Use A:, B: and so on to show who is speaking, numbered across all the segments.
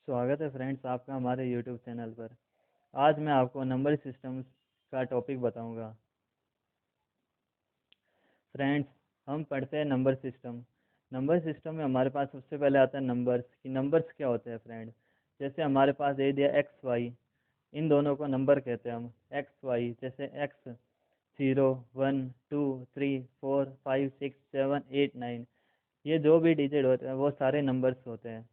A: स्वागत है फ्रेंड्स आपका हमारे यूट्यूब चैनल पर। आज मैं आपको नंबर सिस्टम का टॉपिक बताऊंगा। फ्रेंड्स, हम पढ़ते हैं नंबर सिस्टम। नंबर सिस्टम में हमारे पास सबसे पहले आता है नंबर्स कि नंबर्स क्या होते हैं फ्रेंड्स। जैसे हमारे पास दे दिया एक्स वाई, इन दोनों को नंबर कहते हैं हम। एक्स वाई जैसे एक्स 0, 1, 2, 3, 4, 5, 6, 7, 8, 9, ये जो भी डिजिट होते हैं वो सारे नंबर्स होते हैं।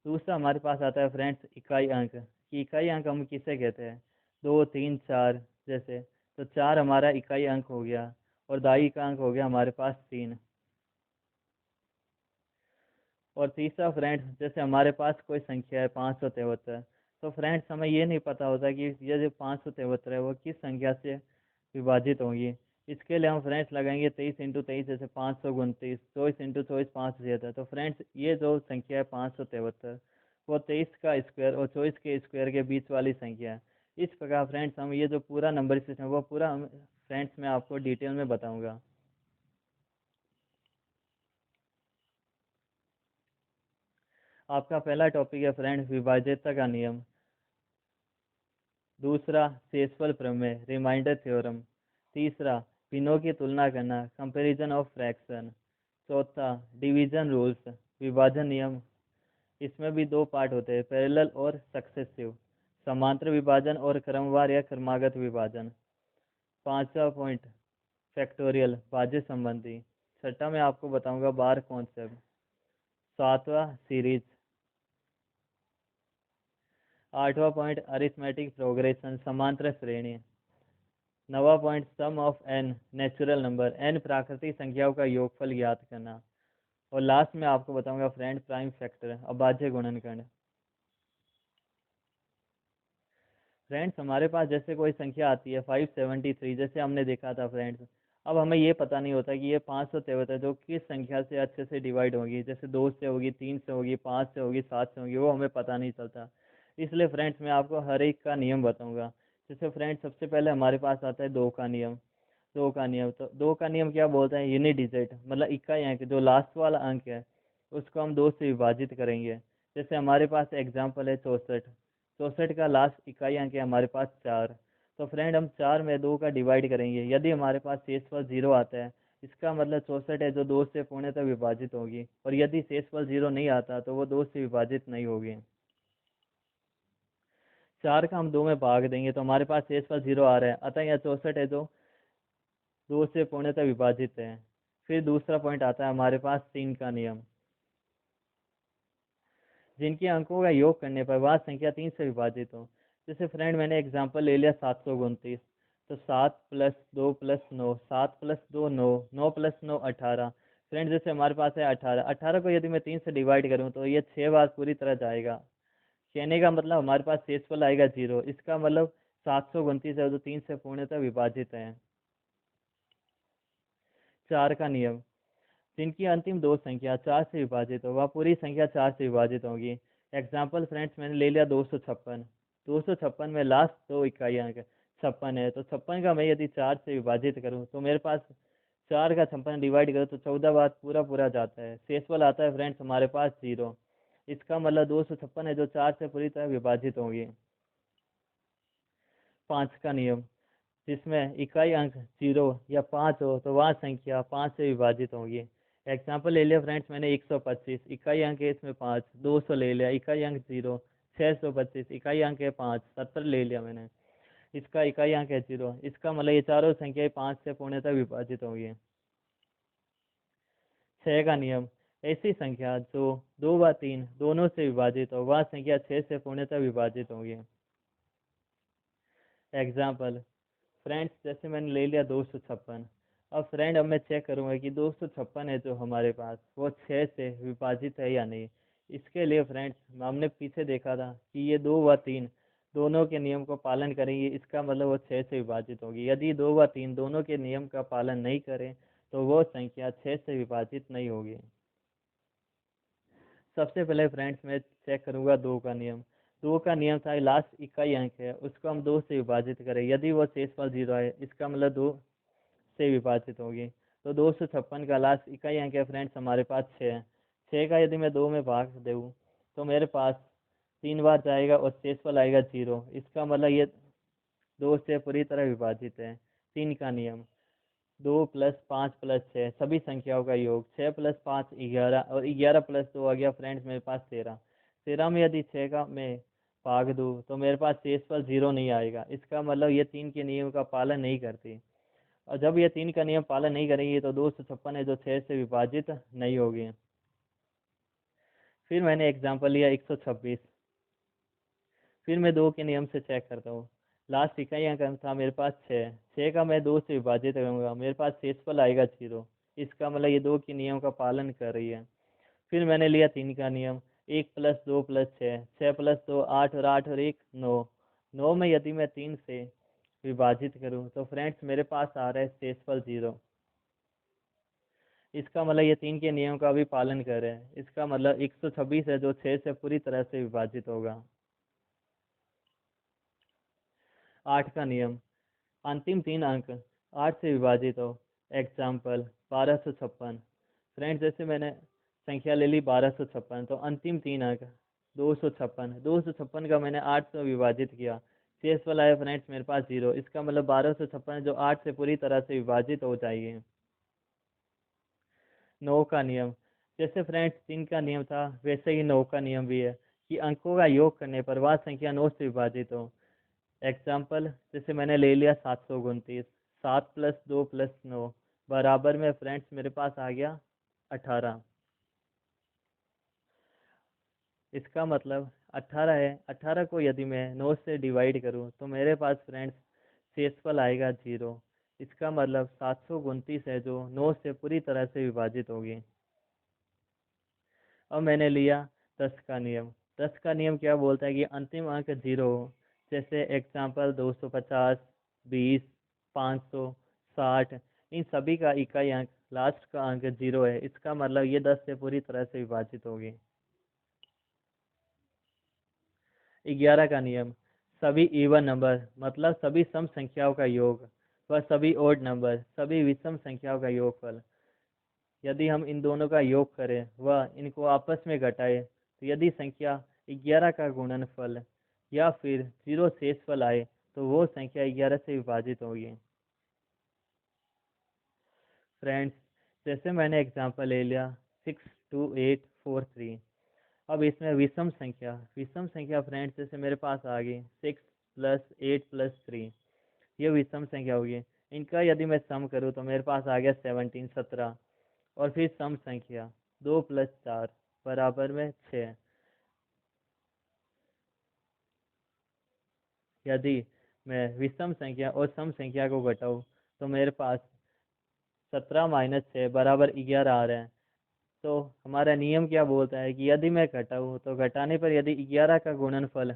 A: दूसरा हमारे पास आता है फ्रेंड्स इकाई अंक कि इकाई अंक हम किसे कहते हैं। 2, 3, 4 जैसे, तो 4 हमारा इकाई अंक हो गया और दाई का अंक हो गया हमारे पास 3। और तीसरा फ्रेंड्स, जैसे हमारे पास कोई संख्या है 573, तो फ्रेंड्स हमें ये नहीं पता होता कि ये जो 573 है वो किस संख्या से विभाजित होंगी। इसके लिए हम फ्रेंड्स लगाएंगे 23 × 23, जैसे 529, 24 × 24 573। तो फ्रेंड्स ये जो संख्या है 573, वो 23 का स्क्वायर और 24 के स्क्वायर के बीच वाली संख्या है। इस प्रकार फ्रेंड्स हम ये जो पूरा नंबर सिस्टम है वो पूरा फ्रेंड्स मैं आपको डिटेल में बताऊंगा। आपका पहला टॉपिक है फ्रेंड्स विभाज्यता का नियम। दूसरा शेषफल प्रमेय, रिमाइंडर थ्योरम। तीसरा भिन्नों की तुलना करना, कंपैरिजन ऑफ फ्रैक्शन। चौथा डिवीजन रूल्स, विभाजन नियम। इसमें भी दो पार्ट होते हैं, पैरेलल और सक्सेसिव, समांतर विभाजन और क्रमवार या क्रमागत विभाजन। पांचवा पॉइंट फैक्टोरियल, भाज्य संबंधी। छठा मैं आपको बताऊंगा बार कॉन्सेप्ट। सातवां सीरीज। आठवां पॉइंट अरिथमेटिक प्रोग्रेशन, समांतर श्रेणी। नवा point sum of n natural number, n प्राकृतिक संख्याओं का योगफल ज्ञात करना। और लास्ट में आपको बताऊंगा फ्रेंड प्राइम फैक्टर, अभाज्य गुणनखंड। फ्रेंड्स हमारे पास जैसे कोई संख्या आती है 573, जैसे हमने देखा था फ्रेंड्स। अब हमें ये पता नहीं होता कि ये 573 जो किस संख्या से अच्छे से डिवाइड होगी, जैसे 2 से होगी, 3 से होगी, 5 से होगी, 7 से होगी, वो हमें पता नहीं चलता। इसलिए फ्रेंड्स मैं आपको हर एक का नियम बताऊंगा। जैसे फ्रेंड्स सबसे पहले हमारे पास आता है 2 का नियम। 2 का नियम, तो 2 का नियम क्या बोलते हैं, यूनिट डिजिट मतलब इकाई अंक, जो लास्ट वाला अंक है उसको हम 2 से विभाजित करेंगे। जैसे हमारे पास एग्जाम्पल है 64। 64 का लास्ट इकाई अंक है हमारे पास 4। तो फ्रेंड हम 4 में 2 का डिवाइड करेंगे, यदि हमारे पास शेषफल 0 आता है इसका मतलब 64 है जो 2 से पूर्णतः विभाजित होगी, और यदि शेषफल 0 नहीं आता तो वो 2 से विभाजित नहीं होगी। 4 का हम 2 में भाग देंगे तो हमारे पास शेषफल 0 आ रहा है, अतः यह 64 है जो 2 से पूर्णतः विभाजित है। फिर दूसरा पॉइंट आता है हमारे पास 3 का नियम। जिनके अंकों का योग करने पर वह संख्या 3 से विभाजित हो। जैसे फ्रेंड मैंने एग्जांपल ले लिया 729, तो 7 + 2 + 9, 7 + 2 9, 9 + 9 18। फ्रेंड जैसे हमारे पास है 18, 18 को यदि मैं 3 से डिवाइड करूँ तो ये 6 बार पूरी तरह जाएगा। कहने का मतलब हमारे पास शेषफल आएगा 0, इसका मतलब 729 है जो 3 से पूर्णतः विभाजित है। 4 का नियम, जिनकी अंतिम दो संख्या 4 से विभाजित हो वह पूरी संख्या 4 से विभाजित होगी। एग्जाम्पल फ्रेंड्स मैंने ले लिया 256। 256 में लास्ट दो इकाई अंक 56 है, तो 56 का मैं यदि 4 से विभाजित करूँ तो मेरे पास 4 का 56 डिवाइड करो तो 14 बार पूरा पूरा जाता है, शेषफल आता है फ्रेंड्स हमारे पास 0। इसका मतलब 256 है जो 4 से पूरी तरह विभाजित होगी। 5 का नियम, जिसमें इकाई अंक 0 या 5 हो तो वह संख्या 5 से विभाजित होगी। एग्जाम्पल ले लिया फ्रेंड्स मैंने 125, इकाई अंक है इसमें 5। 200 ले लिया, इकाई अंक 0। 625, इकाई अंक है 5। 70 ले लिया मैंने, इसका इकाई अंक है 0। इसका मतलब ये चारों संख्याएं 5 से पूर्णतः विभाजित होगी। 6 का नियम, ऐसी संख्या जो 2 व 3 दोनों से विभाजित हो वह संख्या 6 से पूर्णतः विभाजित होगी। एग्जाम्पल फ्रेंड्स जैसे मैंने ले लिया 256। अब फ्रेंड अब मैं चेक करूंगा कि 256 है जो हमारे पास वो 6 से विभाजित है या नहीं। इसके लिए फ्रेंड्स हमने पीछे देखा था कि ये 2 व 3 दोनों के नियम को पालन करेंगे, इसका मतलब वो 6 से विभाजित होगी। यदि 2 व 3 दोनों के नियम का पालन नहीं करें तो वो संख्या 6 से विभाजित नहीं होगी। सबसे पहले फ्रेंड्स मैं चेक करूंगा 2 का नियम। 2 का नियम था लास्ट इकाई अंक है उसको हम 2 से विभाजित करें, यदि वो शेषफल 0 है इसका मतलब 2 से विभाजित होगी। तो 256 का लास्ट इकाई अंक है फ्रेंड्स हमारे पास 6 है। 6 का यदि मैं 2 में भाग दूँ तो मेरे पास 3 बार जाएगा और शेषफल आएगा 0। इसका मतलब ये 2 से पूरी तरह विभाजित है। 3 का नियम, 2 + 5 + 6 सभी संख्याओं का योग, 6 + 5 11 और 11 + 2 आ गया फ्रेंड्स मेरे पास 13। 13 में यदि 6 का मैं भाग दूँ तो मेरे पास शेषफल 0 नहीं आएगा। इसका मतलब ये 3 के नियम का पालन नहीं करती, और जब ये 3 का नियम पालन नहीं करेंगी तो 256 है जो 6 से विभाजित नहीं होगी। फिर मैंने एग्जाम्पल लिया 126। फिर मैं 2 के नियम से चेक करता हूँ। लास्ट इकाई अंक था मेरे पास 6। 6 का मैं 2 से विभाजित करूँगा, मेरे पास शेषफल आएगा 0। इसका मतलब ये 2 के नियम का पालन कर रही है। फिर मैंने लिया 3 का नियम, 1 + 2 + 6, 6 + 2 8 और 8 और 1 9। 9 में यदि मैं 3 से विभाजित करूँ तो फ्रेंड्स मेरे पास आ रहा है शेषफल 0। इसका मतलब ये 3 के नियम का भी पालन कर रहे हैं। इसका मतलब 126 है जो 6 से पूरी तरह से विभाजित होगा। 8 का नियम, अंतिम 3 अंक 8 से विभाजित हो। एग्जाम्पल 1256। फ्रेंड्स जैसे मैंने संख्या ले ली 1256, तो अंतिम 3 अंक 256। 256 का मैंने 8 से विभाजित किया, शेष वाला है फ्रेंड्स मेरे पास 0। इसका मतलब 1256 जो 8 से पूरी तरह से विभाजित हो जाएगी। 9 का नियम, जैसे फ्रेंड्स 3 का नियम था वैसे ही 9 का नियम भी है कि अंकों का योग करने पर वह संख्या 9 से विभाजित हो। एग्जाम्पल जैसे मैंने ले लिया 729। 7 + 2 + 9 बराबर में फ्रेंड्स मेरे पास आ गया 18। इसका मतलब 18 है। 18 को यदि मैं 9 से डिवाइड करूं तो मेरे पास फ्रेंड्स शेषफल आएगा 0। इसका मतलब 729 है जो 9 से पूरी तरह से विभाजित होगी। अब मैंने लिया 10 का नियम। 10 का नियम क्या बोलता है कि अंतिम अंक 0 हो। जैसे एग्जाम्पल 250, 20, 500, 60, इन सभी का इकाई अंक लास्ट का अंक 0 है। इसका मतलब ये 10 से पूरी तरह से विभाजित होगी। 11 का नियम, सभी इवन नंबर मतलब सभी सम संख्याओं का योग व सभी ओड नंबर सभी विषम संख्याओं का योगफल। यदि हम इन दोनों का योग करें व इनको आपस में घटाएं तो यदि संख्या 11 का गुणनफल या फिर 0 शेषफल आए तो वो संख्या 11 से विभाजित होगी। फ्रेंड्स जैसे मैंने एग्जांपल ले लिया 62843। अब इसमें विषम संख्या फ्रेंड्स जैसे मेरे पास आ गई 6 + 8 + 3, ये विषम संख्या होगी। इनका यदि मैं सम करूँ तो मेरे पास आ गया 17। और फिर सम संख्या 2 + 4 बराबर में 6। यदि मैं विषम संख्या और सम संख्या को घटाऊँ तो मेरे पास 17 - 6 बराबर 11 आ रहे हैं। तो हमारा नियम क्या बोलता है कि यदि मैं घटाऊँ तो घटाने पर यदि 11 का गुणनफल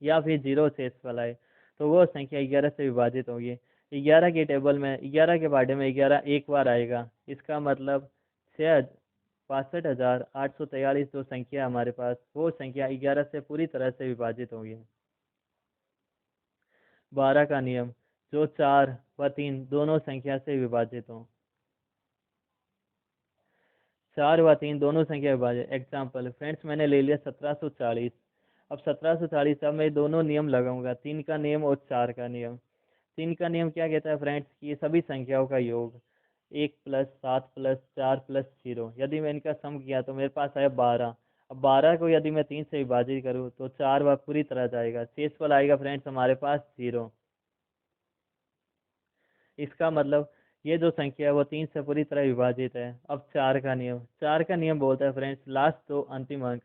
A: या फिर 0 शेषफल आए तो वो संख्या 11 से विभाजित होगी। 11 की टेबल में 11 के बारे में 11 एक बार आएगा। इसका मतलब 6,62,843 जो संख्या हमारे पास वो संख्या 11 से पूरी तरह से विभाजित होगी। 12 का नियम, जो 4 व 3 दोनों संख्या से विभाजित हो। 4 व 3 दोनों संख्या विभाजित। एग्जाम्पल फ्रेंड्स मैंने ले लिया 1740। अब 1740 अब मैं दोनों नियम लगाऊंगा, 3 का नियम और 4 का नियम। 3 का नियम क्या कहता है फ्रेंड्स कि ये सभी संख्याओं का योग 1 + 7 + 4 + 0। यदि मैं इनका सम किया तो मेरे पास आया 12। अब 12 को यदि मैं 3 से विभाजित करूँ तो 4 बार पूरी तरह जाएगा, शेषफल आएगा फ्रेंड्स हमारे पास 0। इसका मतलब ये जो संख्या है वो 3 से पूरी तरह विभाजित है। अब 4 का नियम, 4 का नियम बोलता है फ्रेंड्स लास्ट दो अंतिम अंक,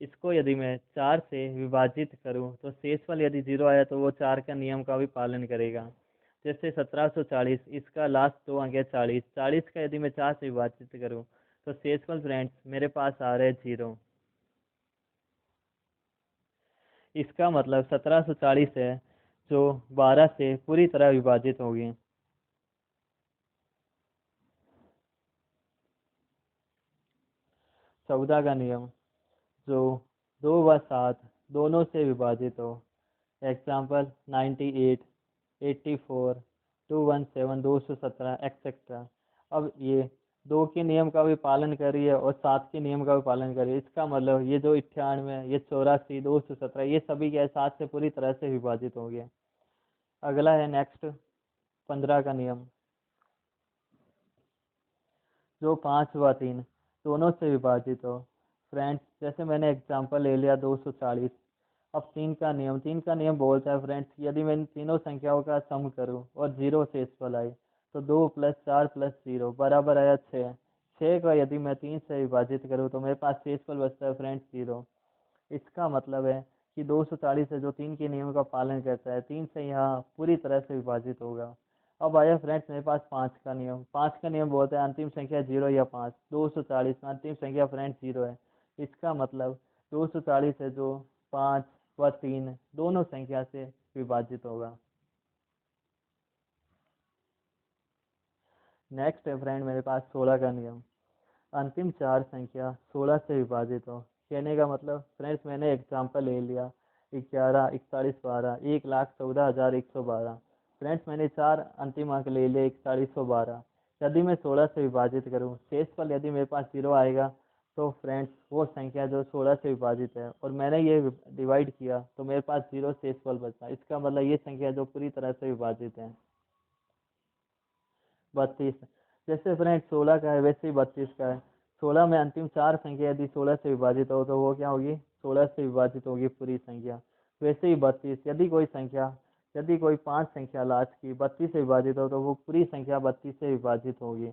A: इसको यदि मैं 4 से विभाजित करूं तो शेषफल यदि 0 आया तो वो 4 का नियम का भी पालन करेगा। जैसे 1740, इसका लास्ट दो अंक है 40। 40 का यदि मैं 4 से विभाजित करूं तो शेषफल फ्रेंड्स मेरे पास आ रहा है 0। इसका मतलब 1740 है जो 12 से पूरी तरह विभाजित होगी। 14 का नियम, जो 2 व 7 दोनों से विभाजित हो। Example 98, 84, 217, 217 etcetera. अब ये 2 के नियम का भी पालन कर रही है और 7 के नियम का भी पालन कर रही है। इसका मतलब ये जो 98, ये 84, 217, ये सभी क्या है 7 से पूरी तरह से विभाजित हो गए। अगला है नेक्स्ट 15 का नियम, जो 5 व 3 दोनों से विभाजित हो। फ्रेंड्स जैसे मैंने एग्जांपल ले लिया 240। अब 3 का नियम बोलता है फ्रेंड्स, यदि मैं इन तीनों संख्याओं का सम करूं और 0 शेषफल आए तो 2 + 4 + 0 बराबर आया 6। 6 का यदि मैं 3 से विभाजित करूं तो मेरे पास शेषफल बचता है फ्रेंड्स 0। इसका मतलब है कि 240 है जो 3 के नियम का पालन करता है, 3 से यहाँ पूरी तरह से विभाजित होगा। अब आया फ्रेंड्स मेरे पास 5 का नियम। 5 का नियम बोलता है अंतिम संख्या 0 या 5। 240 में अंतिम संख्या फ्रेंड्स 0 है। इसका मतलब 240 है जो 5 व 3 दोनों संख्या से विभाजित होगा। नेक्स्ट है फ्रेंड मेरे पास 16 का नियम, अंतिम 4 संख्या 16 से विभाजित हो। कहने का मतलब फ्रेंड्स मैंने एग्जांपल ले लिया 11, 41, 12, 1,14,112। फ्रेंड्स मैंने 4 अंतिम अंक ले लिए 4112। यदि मैं 16 से विभाजित करूं, शेषफल यदि मेरे पास 0 आएगा तो फ्रेंड्स वो संख्या जो 16 से विभाजित है और मैंने ये डिवाइड किया तो मेरे पास 0 शेषफल बचा। इसका मतलब ये संख्या जो पूरी तरह से विभाजित है। 32, जैसे फ्रेंड 16 का है वैसे ही 32 का है। 16 में अंतिम 4 संख्या यदि 16 से विभाजित हो तो वो क्या होगी, 16 से विभाजित होगी पूरी संख्या। वैसे ही 32, यदि कोई 5 संख्या लास्ट की 32 से विभाजित हो तो वो पूरी संख्या 32 से विभाजित होगी।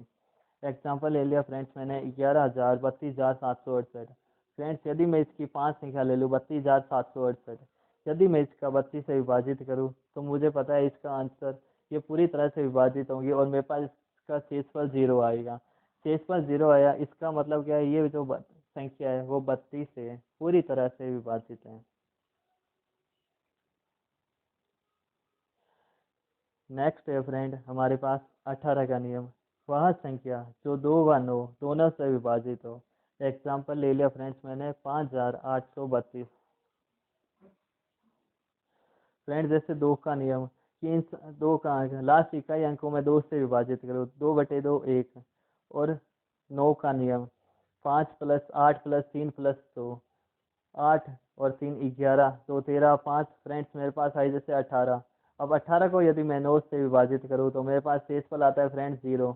A: एग्जाम्पल ले लिया फ्रेंड्स मैंने 11,000, 32,768। फ्रेंड्स यदि मैं इसकी 5 संख्या ले लूँ 32,768, यदि मैं इसका 32 से विभाजित करूँ तो मुझे पता है इसका आंसर ये पूरी तरह से विभाजित होंगी और मेरे पास इसका शेषफल 0 आएगा। शेषफल 0 आया, इसका मतलब क्या है, ये जो संख्या है वो 32 से पूरी तरह से विभाजित है। नेक्स्ट है फ्रेंड हमारे पास 18 का नियम, वह संख्या जो 2 व 9 दोनों से विभाजित हो। एग्जाम्पल ले लिया फ्रेंड्स मैंने 5,832। फ्रेंड्स जैसे 2 का नियम कि इन 2 का अंक लास्ट इकाई अंकों में 2 से विभाजित करो, 2/2 1। और 9 का नियम 5 + 8 + 3 + 2, 8 और 3 11, 2 13, 5। फ्रेंड्स मेरे पास आई जैसे 18। अब 18 को यदि मैं 9 से विभाजित करूँ तो मेरे पास शेषफल आता है फ्रेंड्स 0।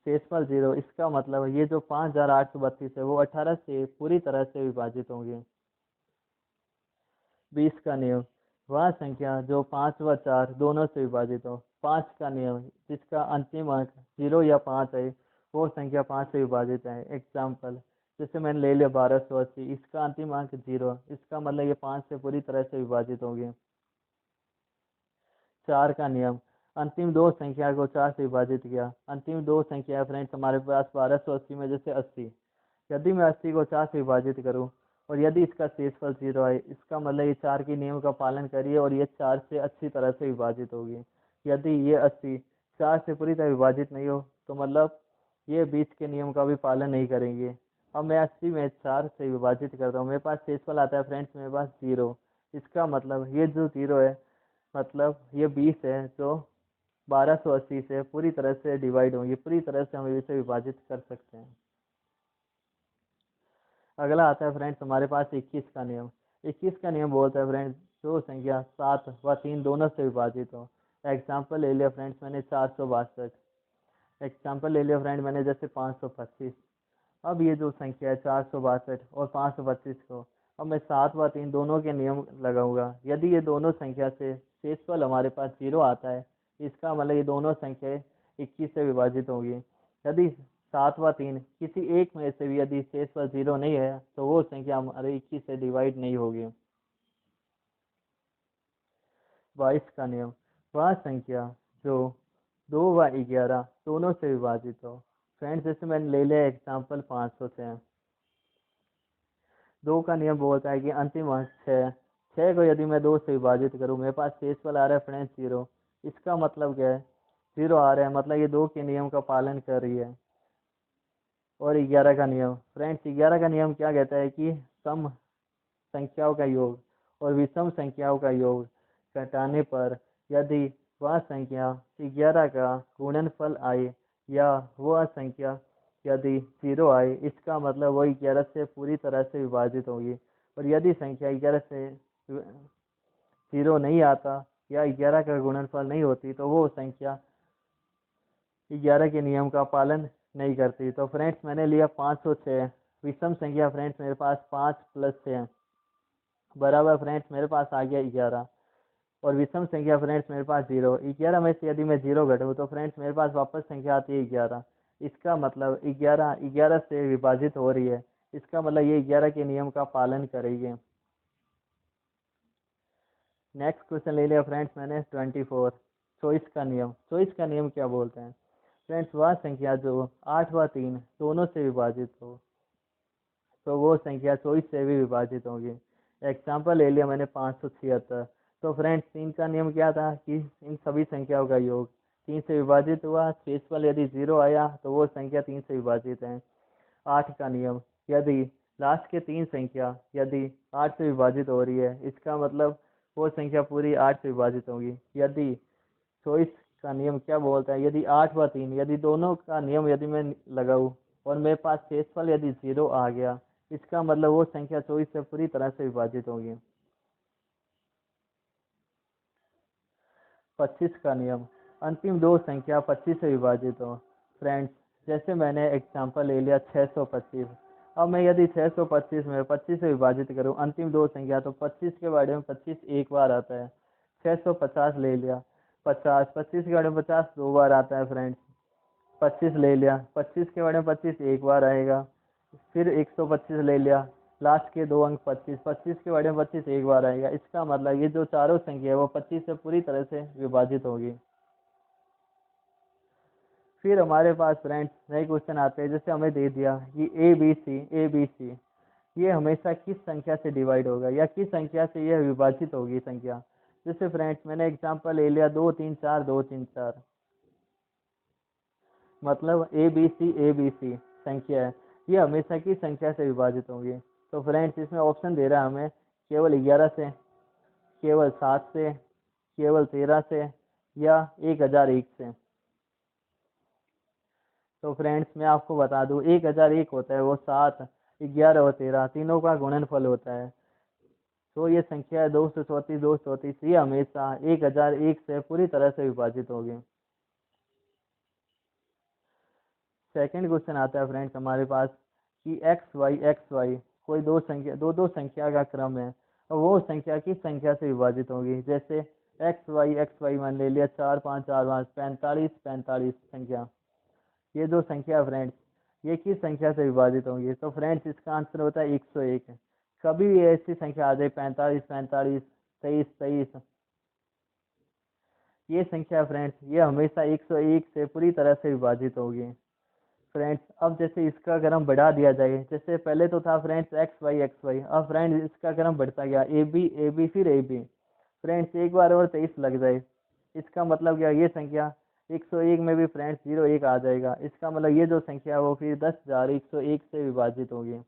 A: शेषफल 0, इसका मतलब ये जो 5,832 है वो 18 से पूरी तरह से विभाजित होंगे। 20 का नियम, वह संख्या जो 5 व 4 दोनों से विभाजित हो। 5 का नियम, जिसका अंतिम अंक 0 या 5 है वो संख्या 5 से विभाजित है। एग्जाम्पल जैसे मैंने ले लिया 1280, इसका अंतिम अंक 0, इसका मतलब ये 5 से पूरी तरह से विभाजित होंगे। 4 का नियम, अंतिम 2 संख्या को 4 से विभाजित किया। अंतिम 2 संख्या है फ्रेंड्स हमारे पास 1280 में जैसे 80। यदि मैं 80 को 4 से विभाजित करूं और यदि इसका शेषफल 0 है, इसका मतलब ये 4 के नियम का पालन करिए और ये 4 से अच्छी तरह से विभाजित होगी। यदि ये 80 4 से पूरी तरह विभाजित नहीं हो तो मतलब ये 20 के नियम का भी पालन नहीं करेंगे। अब मैं 80 में 4 से विभाजित करता हूँ, मेरे पास शेषफल आता है फ्रेंड्स मेरे पास 0। इसका मतलब ये जो 0 है मतलब ये 20 है जो 1280 से पूरी तरह से डिवाइड होंगी, पूरी तरह से हम इसे विभाजित कर सकते हैं। अगला आता है फ्रेंड्स हमारे पास 21 का नियम। 21 का नियम बोलता है फ्रेंड्स जो संख्या 7 व 3 दोनों से विभाजित हो। एग्जाम्पल ले लिया फ्रेंड्स मैंने 462। एग्जाम्पल ले लिया फ्रेंड मैंने जैसे 525। अब ये जो संख्या है 462 और 525 को अब मैं 7 व 3 दोनों के नियम लगाऊंगा। यदि ये दोनों संख्या से शेषफल हमारे पास 0 आता है, इसका मतलब ये दोनों संख्याएं 21 से विभाजित होंगी। यदि 7 व 3 किसी एक में से भी यदि शेषफल 0 नहीं है तो वो संख्या हमारे 21 से डिवाइड नहीं होगी। 22 का नियम, वह संख्या जो 2 व 11 दोनों से विभाजित हो। फ्रेंड्स जैसे मैंने ले लिया एग्जाम्पल 500 से। 2 का नियम बोलता है कि अंतिम अंक 6। 6 को यदि मैं 2 से विभाजित करूँ मेरे पास शेषफल आ रहा है फ्रेंड्स 0। इसका मतलब क्या है, 0 आ रहा है मतलब ये 2 के नियम का पालन कर रही है। और 11 का नियम, फ्रेंड्स 11 का नियम क्या कहता है कि सम संख्याओं का योग और विषम संख्याओं का योग घटाने पर यदि वह संख्या 11 का गुणनफल आए या वह संख्या यदि 0 आए, इसका मतलब वो 11 से पूरी तरह से विभाजित होगी। और यदि संख्या 11 से 0 नहीं आता या 11 का गुणनफल नहीं होती तो वो संख्या 11 के नियम का पालन नहीं करती। तो फ्रेंड्स मैंने लिया 506 विषम संख्या। फ्रेंड्स मेरे पास 5 + 6 बराबर फ्रेंड्स मेरे पास आ गया 11। और विषम संख्या फ्रेंड्स मेरे पास 0। 11 में से यदि मैं 0 घटाऊँ तो फ्रेंड्स मेरे पास वापस संख्या आती है 11। इसका मतलब 11 से विभाजित हो रही है, इसका मतलब ये 11 के नियम का पालन करेगी। नेक्स्ट क्वेश्चन ले लिया फ्रेंड्स मैंने 24 24 का नियम। 24 का नियम क्या बोलते हैं फ्रेंड्स? वह संख्या जो 8 व 3 दोनों से विभाजित हो तो वो संख्या 24 से भी विभाजित होगी। एग्जाम्पल ले लिया मैंने 576। तो फ्रेंड्स 3 का नियम क्या था कि इन सभी संख्याओं का योग 3 से विभाजित हुआ, शेषफल यदि 0 आया तो वो संख्या 3 से विभाजित है। 8 का नियम, यदि लास्ट के 3 संख्या यदि 8 से विभाजित हो रही है, इसका मतलब वो संख्या पूरी 8 से विभाजित होगी। यदि 24 का नियम क्या बोलता है, यदि 8 व 3 यदि दोनों का नियम यदि मैं लगाऊं और मेरे पास शेषफल यदि 0 आ गया, इसका मतलब वो संख्या 24 से पूरी तरह से विभाजित होगी। 25 का नियम, अंतिम दो संख्या 25 से विभाजित हो। फ्रेंड्स जैसे मैंने एग्जांपल ले लिया 625। अब मैं यदि 625 में 25 से विभाजित करूं अंतिम दो संख्या, तो 25 के बारे में 25 एक बार आता है। 650 ले लिया, 25 के बारे में 50 दो बार आता है फ्रेंड्स। 25 ले लिया, 25 के बारे में 25 एक बार आएगा। फिर 125 ले लिया, लास्ट के दो अंक 25, 25 के बारे में 25 एक बार आएगा। इसका मतलब ये जो चारों संख्या है वो 25 से पूरी तरह से विभाजित होगी। फिर हमारे पास फ्रेंड्स नए क्वेश्चन आते हैं, जैसे हमें दे दिया कि ए बी सी ये हमेशा किस संख्या से डिवाइड होगा या किस संख्या से यह विभाजित होगी संख्या। जैसे फ्रेंड्स मैंने एग्जांपल ले लिया 2 3 4 2 3 4, मतलब ए बी सी संख्या है, ये हमेशा किस संख्या से विभाजित होंगी। तो फ्रेंड्स इसमें ऑप्शन दे रहा है हमें केवल 11 से, केवल 7 से, केवल 13 से या 1001 से। तो फ्रेंड्स मैं आपको बता दूं 1001 होता है वो 7, 11 और 13 तीनों का गुणनफल होता है। तो ये संख्या है 234 ये हमेशा 1001 से पूरी तरह से विभाजित होगी। सेकंड क्वेश्चन आता है फ्रेंड्स हमारे पास कि एक्स वाई कोई दो संख्या का क्रम है और वो संख्या किस संख्या से विभाजित होगी। जैसे एक्स वाई मान ले लिया 4 5 4 5 45 45 संख्या। ये जो संख्या फ्रेंड्स ये किस संख्या से विभाजित होंगी। तो फ्रेंड्स इसका आंसर होता है 101। कभी भी ऐसी संख्या आ जाए 45 45 23 23, ये संख्या फ्रेंड्स ये हमेशा 101 से पूरी तरह से विभाजित होगी। फ्रेंड्स अब जैसे इसका अगर हम बढ़ा दिया जाए, जैसे पहले तो था फ्रेंड्स एक्स वाई, अब फ्रेंड्स इसका अगर हम बढ़ता गया ए बी फिर ए बी, फ्रेंड्स एक बार और 23 लग जाए, इसका मतलब क्या ये संख्या 101 में भी फ्रेंड्स 01 आ जाएगा। इसका मतलब ये जो संख्या है वो फिर 10,101 से विभाजित होगी।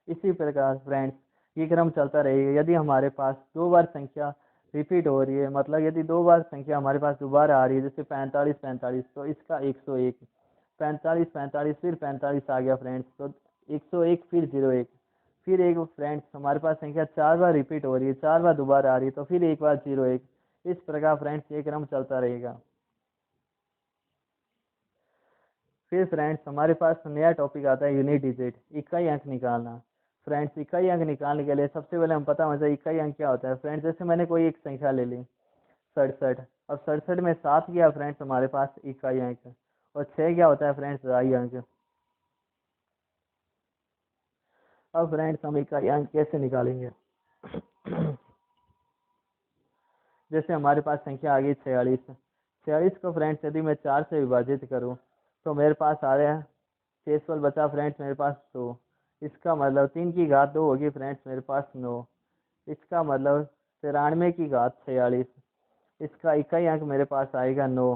A: इसी प्रकार फ्रेंड्स ये क्रम चलता रहेगा। यदि हमारे पास दो बार संख्या रिपीट हो रही है, मतलब यदि दो बार संख्या हमारे पास दोबारा आ रही है, जैसे 45 45, तो इसका 101, 45 45 फिर 45 आ गया फ्रेंड्स, तो 101 फिर 01, फिर एक फ्रेंड्स हमारे पास संख्या 4 बार रिपीट हो रही है, 4 बार दोबारा आ रही है, तो फिर एक बार 01। इस प्रकार फ्रेंड्स ये क्रम चलता रहेगा। फिर फ्रेंड्स हमारे पास नया टॉपिक आता है यूनिट डिजिट, इकाई अंक निकालना। फ्रेंड्स इकाई अंक निकालने के लिए सबसे पहले हम पता होना चाहिए इकाई अंक क्या होता है। फ्रेंड्स जैसे मैंने कोई एक संख्या ले ली 67, अब 67 में 7 क्या फ्रेंड्स हमारे पास इकाई अंक, और 6 क्या होता है फ्रेंड्स दहाई अंक। अब फ्रेंड्स हम इकाई अंक कैसे निकालेंगे जैसे हमारे पास संख्या आ गई 46, 46 को फ्रेंड्स यदि मैं 4 से विभाजित करूं तो मेरे पास आ रहा है शेषफल बचा फ्रेंड्स मेरे पास 2। इसका मतलब 3 की घात 2 होगी फ्रेंड्स मेरे पास 9। इसका मतलब 93 की घात 46, इसका इकाई अंक मेरे पास आएगा 9।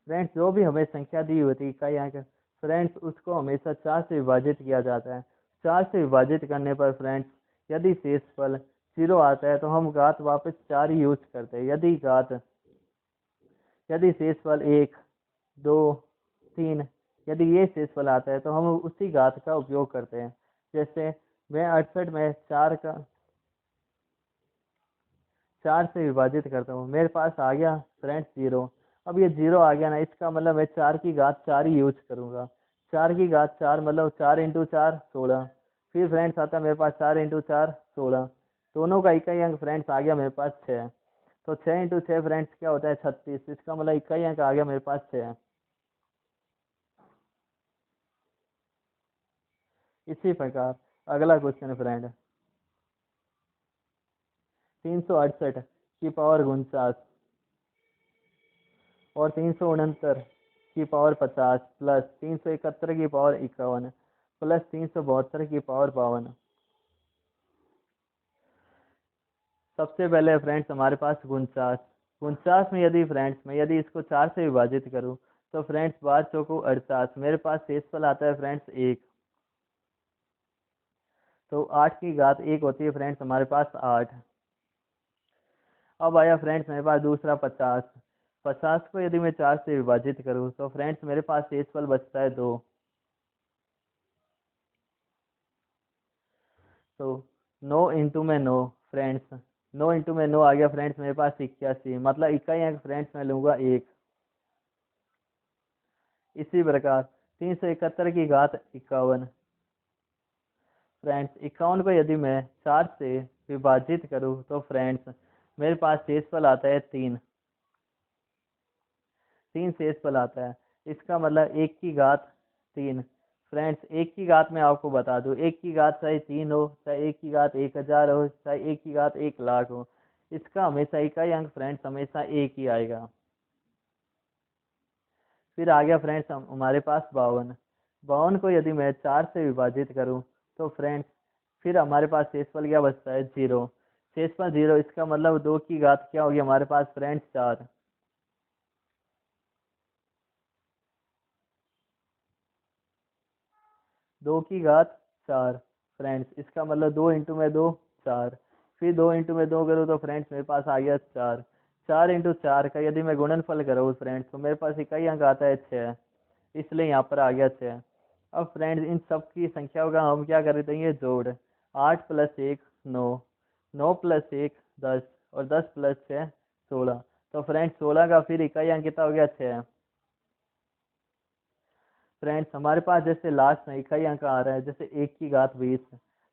A: फ्रेंड्स जो भी हमें संख्या दी हुई थी इकाई अंक, फ्रेंड्स उसको हमेशा 4 से विभाजित किया जाता है। 4 से विभाजित करने पर फ्रेंड्स यदि शेषफल 0 आता है तो हम घात वापस 4 ही यूज करते हैं। यदि शेषफल 1, 2, 3, यदि ये शेषफल आता है तो हम उसी घात का उपयोग करते हैं। जैसे मैं 68 में 4 से विभाजित करता हूँ, मेरे पास आ गया फ्रेंड्स 0। अब ये 0 आ गया ना, इसका मतलब मैं 4 की घात 4 ही यूज करूँगा। 4 की घात 4 मतलब 4 इंटू 4 16। फिर फ्रेंड्स आता है मेरे पास 4 इंटू 4 16। दोनों का इकाई अंक फ्रेंड्स आ गया मेरे पास 6। तो 6 इंटू 6 फ्रेंड्स क्या होता है 36। इसका मतलब इकाई अंक आ गया मेरे पास 6। इसी प्रकार अगला क्वेश्चन फ्रेंड, 368 की पावर 49 और 369 की पावर 50 प्लस 371 की पावर 51 प्लस 372 की पावर 52। सबसे पहले फ्रेंड्स हमारे पास 49 में यदि फ्रेंड्स मैं यदि इसको 4 से विभाजित करूं तो फ्रेंड्स 5 चौको 48, मेरे पास शेषफल आता है फ्रेंड्स 1। तो 8 की घात 1 होती है फ्रेंड्स हमारे पास 8। अब आया फ्रेंड्स मेरे पास दूसरा 50। 50 को यदि मैं 4 से विभाजित करूं तो फ्रेंड्स मेरे पास शेषफल बचता है 2। तो 9 इंटू में 9 फ्रेंड्स, 9 इंटू में 9 आ गया फ्रेंड्स मेरे पास 81, मतलब इकाई अंक फ्रेंड्स मैं लूंगा 1। इसी प्रकार 371 की घात 51 फ्रेंड्स, 51 को यदि मैं 4 से विभाजित करूं तो फ्रेंड्स मेरे पास शेषफल आता है 3। 3 शेषफल आता है, इसका मतलब 1 की घात 3। फ्रेंड्स 1 की घात मैं आपको बता दूं, 1 की घात चाहे 3 हो, चाहे 1 की घात 1000 हो, चाहे 1 की घात 1,00,000 हो, इसका हमेशा इकाई अंक फ्रेंड्स हमेशा 1 ही आएगा। फिर आ गया फ्रेंड्स हमारे पास 52। 52 को यदि मैं 4 से विभाजित करूं तो फ्रेंड्स फिर हमारे पास शेषफल क्या बचता है 0। शेषफल 0, इसका मतलब 2 की घात क्या होगी हमारे पास फ्रेंड्स 4। 2 की घात 4 फ्रेंड्स, इसका मतलब 2 इंटू में 2 4। फिर 2 इंटू में 2 करूँ तो फ्रेंड्स मेरे पास आ गया 4। 4 इंटू 4 का यदि मैं गुणनफल करूँ फ्रेंड्स तो मेरे पास इकाई अंक आता है 6, इसलिए यहाँ पर आ गया 6। अब फ्रेंड्स इन सब की संख्याओं का हम क्या कर देंगे जोड़। 8 प्लस 1 9, 9 प्लस 1 10 और 10 प्लस 6 16। तो फ्रेंड्स 16 का फिर इकाई अंक कितना हो गया 6। फ्रेंड्स हमारे पास जैसे लास्ट में इकाई अंक आ रहा है, जैसे 1 की घात 20,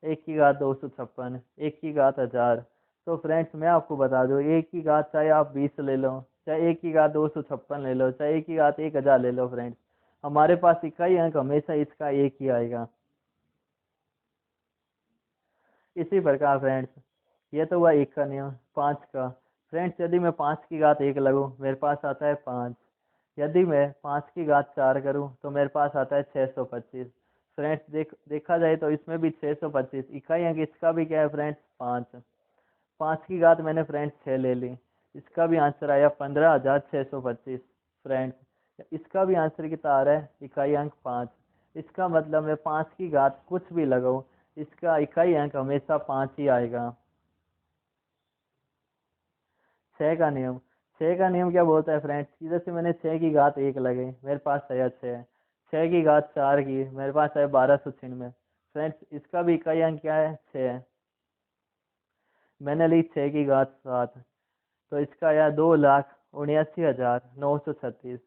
A: 1 की घात 256, 1 की घात 1000। तो फ्रेंड्स मैं आपको बता दूं, 1 की घात चाहे आप 20 ले लो, चाहे 1 की घात 256 ले लो, चाहे 1 की घात 1000 ले लो फ्रेंड्स, हमारे पास इकाई अंक हमेशा इसका 1 ही आएगा। इसी प्रकार फ्रेंड्स ये तो हुआ 1 का नियम। 5 का फ्रेंड्स, यदि मैं 5 की घात 1 लगूँ मेरे पास आता है 5। यदि मैं 5 की घात 4 करूँ तो मेरे पास आता है 625। फ्रेंड्स देखा जाए तो इसमें भी 625 इकाई अंक, इसका भी क्या है फ्रेंड्स 5। 5 की घात मैंने फ्रेंड्स 6 ले ली, इसका भी आंसर आया 15,625। फ्रेंड्स इसका भी आंसर कितना आ रहा है इकाई अंक 5। इसका मतलब मैं 5 की घात कुछ भी लगाऊं, इसका इकाई अंक हमेशा 5 ही आएगा। 6 का नियम, 6 का नियम क्या बोलता है फ्रेंड्स, इधर से मैंने 6 की घात 1 लगे मेरे पास आया 6। 6 की घात 4 की मेरे पास आया 1296। फ्रेंड्स इसका भी इकाई अंक क्या है 6। मैंने ली 6 की घात 7, तो इसका आया 2,79,936।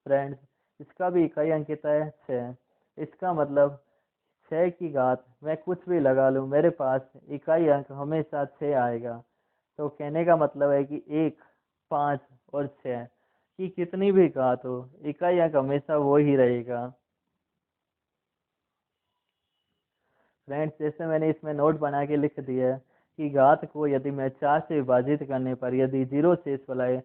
A: फ्रेंड्स इसका भी इकाई अंक कितना है 6। इसका मतलब 6 की घात मैं कुछ भी लगा लूँ मेरे पास इकाई अंक हमेशा 6 आएगा। तो कहने का मतलब है कि 1, 5 और 6 की कितनी भी घात हो, इकाई अंक हमेशा वो ही रहेगा। फ्रेंड्स जैसे मैंने इसमें नोट बना के लिख दिया है कि घात को यदि मैं 4 से विभाजित करने पर यदि 0 शेषफल आए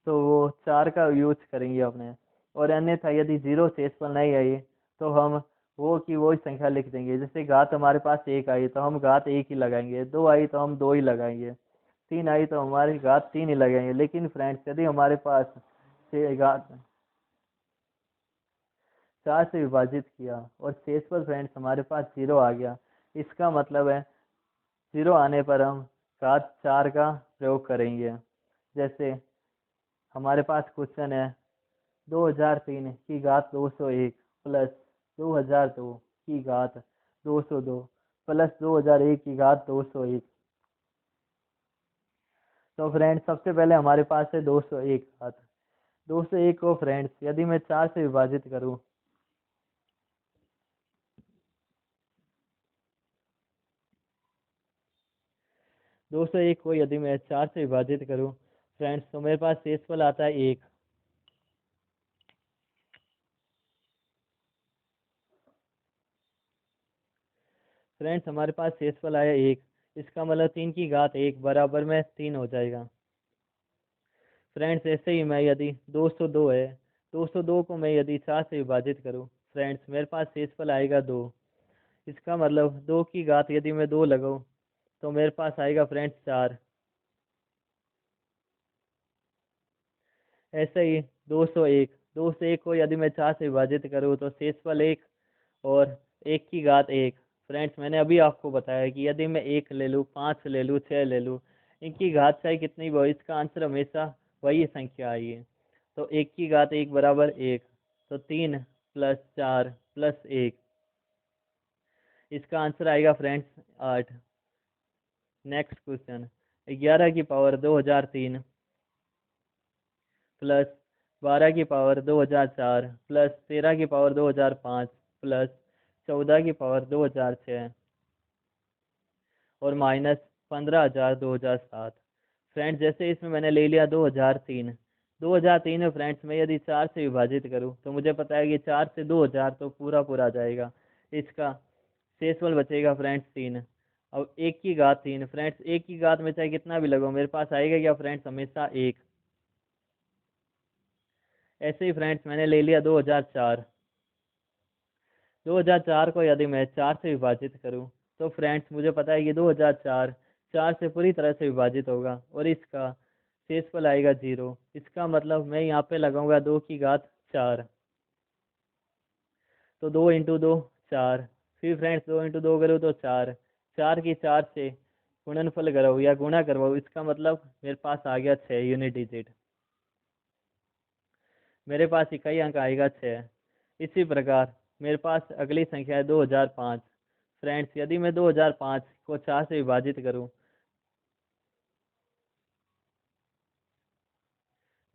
A: तो वो 4 का यूज करेंगे अपने, और अन्यथा यदि 0 शेषफल नहीं आई तो हम वो की वो ही संख्या लिख देंगे। जैसे घात हमारे पास 1 आई तो हम घात 1 ही लगाएंगे, 2 आई तो हम 2 ही लगाएंगे, 3 आई तो हमारी घात 3 ही लगाएंगे। लेकिन फ्रेंड्स यदि हमारे पास से घात 4 से विभाजित किया और शेषफल फ्रेंड्स हमारे पास 0 आ गया, इसका मतलब है 0 आने पर हम घात 4 का प्रयोग करेंगे। जैसे हमारे पास क्वेश्चन है 2003 की घात 201 प्लस 2002 की घात 202 प्लस 2001 की घात 201। तो फ्रेंड्स सबसे पहले हमारे पास है 201 घात। 201 को फ्रेंड्स यदि मैं 4 से विभाजित करूं, 201 को यदि मैं 4 से विभाजित करूं फ्रेंड्स, तो मेरे पास शेषफल आता है 1। फ्रेंड्स हमारे पास शेषफल आया 1, इसका मतलब 3 की घात 1 बराबर में 3 हो जाएगा। फ्रेंड्स ऐसे ही मैं यदि 202 है, 202 को मैं यदि 4 से विभाजित करूं फ्रेंड्स, मेरे पास शेषफल आएगा 2। इसका मतलब 2 की घात यदि मैं 2 लगाऊं तो मेरे पास आएगा फ्रेंड्स 4। ऐसे ही 201, 201 को यदि मैं 4 से विभाजित करूँ तो शेषफल 1 और 1 की घात 1। फ्रेंड्स मैंने अभी आपको बताया कि यदि मैं 1 ले लूँ, 5 ले लूँ, 6 ले लूँ, इनकी घात चाहे कितनी भी हो, इसका आंसर हमेशा वही संख्या आई है। तो 1 की घात 1 बराबर 1, तो 3 प्लस 4 प्लस 1, इसका आंसर आएगा फ्रेंड्स 8। नेक्स्ट क्वेश्चन, 11 की पावर 2003 प्लस 12 की पावर 2004 प्लस 13 की पावर 2005 प्लस 14 की पावर 2006 और माइनस 15,000 2007। फ्रेंड्स जैसे इसमें मैंने ले लिया 2003। 2003 में फ्रेंड्स मैं यदि 4 से विभाजित करूं तो मुझे पता है कि 4 से 2000 तो पूरा पूरा आ जाएगा। इसका शेषफल बचेगा फ्रेंड्स 3। अब 1 की घात 3, फ्रेंड्स 1 की घात में चाहे कितना भी लगाओ मेरे पास आएगा क्या फ्रेंड्स, हमेशा 1। ऐसे ही फ्रेंड्स मैंने ले लिया 2004। 2004 को यदि मैं 4 से विभाजित करूं तो फ्रेंड्स मुझे पता है कि 2004 4 से पूरी तरह से विभाजित होगा और इसका शेषफल आएगा 0। इसका मतलब मैं यहाँ पे लगाऊंगा 2 की घात 4, तो 2 इंटू 2 4। फिर फ्रेंड्स 2 इंटू 2 करूँ तो 4, 4 की 4 से गुणनफल कराओ या गुणा करवाओ, इसका मतलब मेरे पास आ गया 6 यूनिट डिजिट। मेरे पास इकाई अंक आएगा 6। इसी प्रकार मेरे पास अगली संख्या है 2005। फ्रेंड्स यदि मैं 2005 को 4 से विभाजित करूं,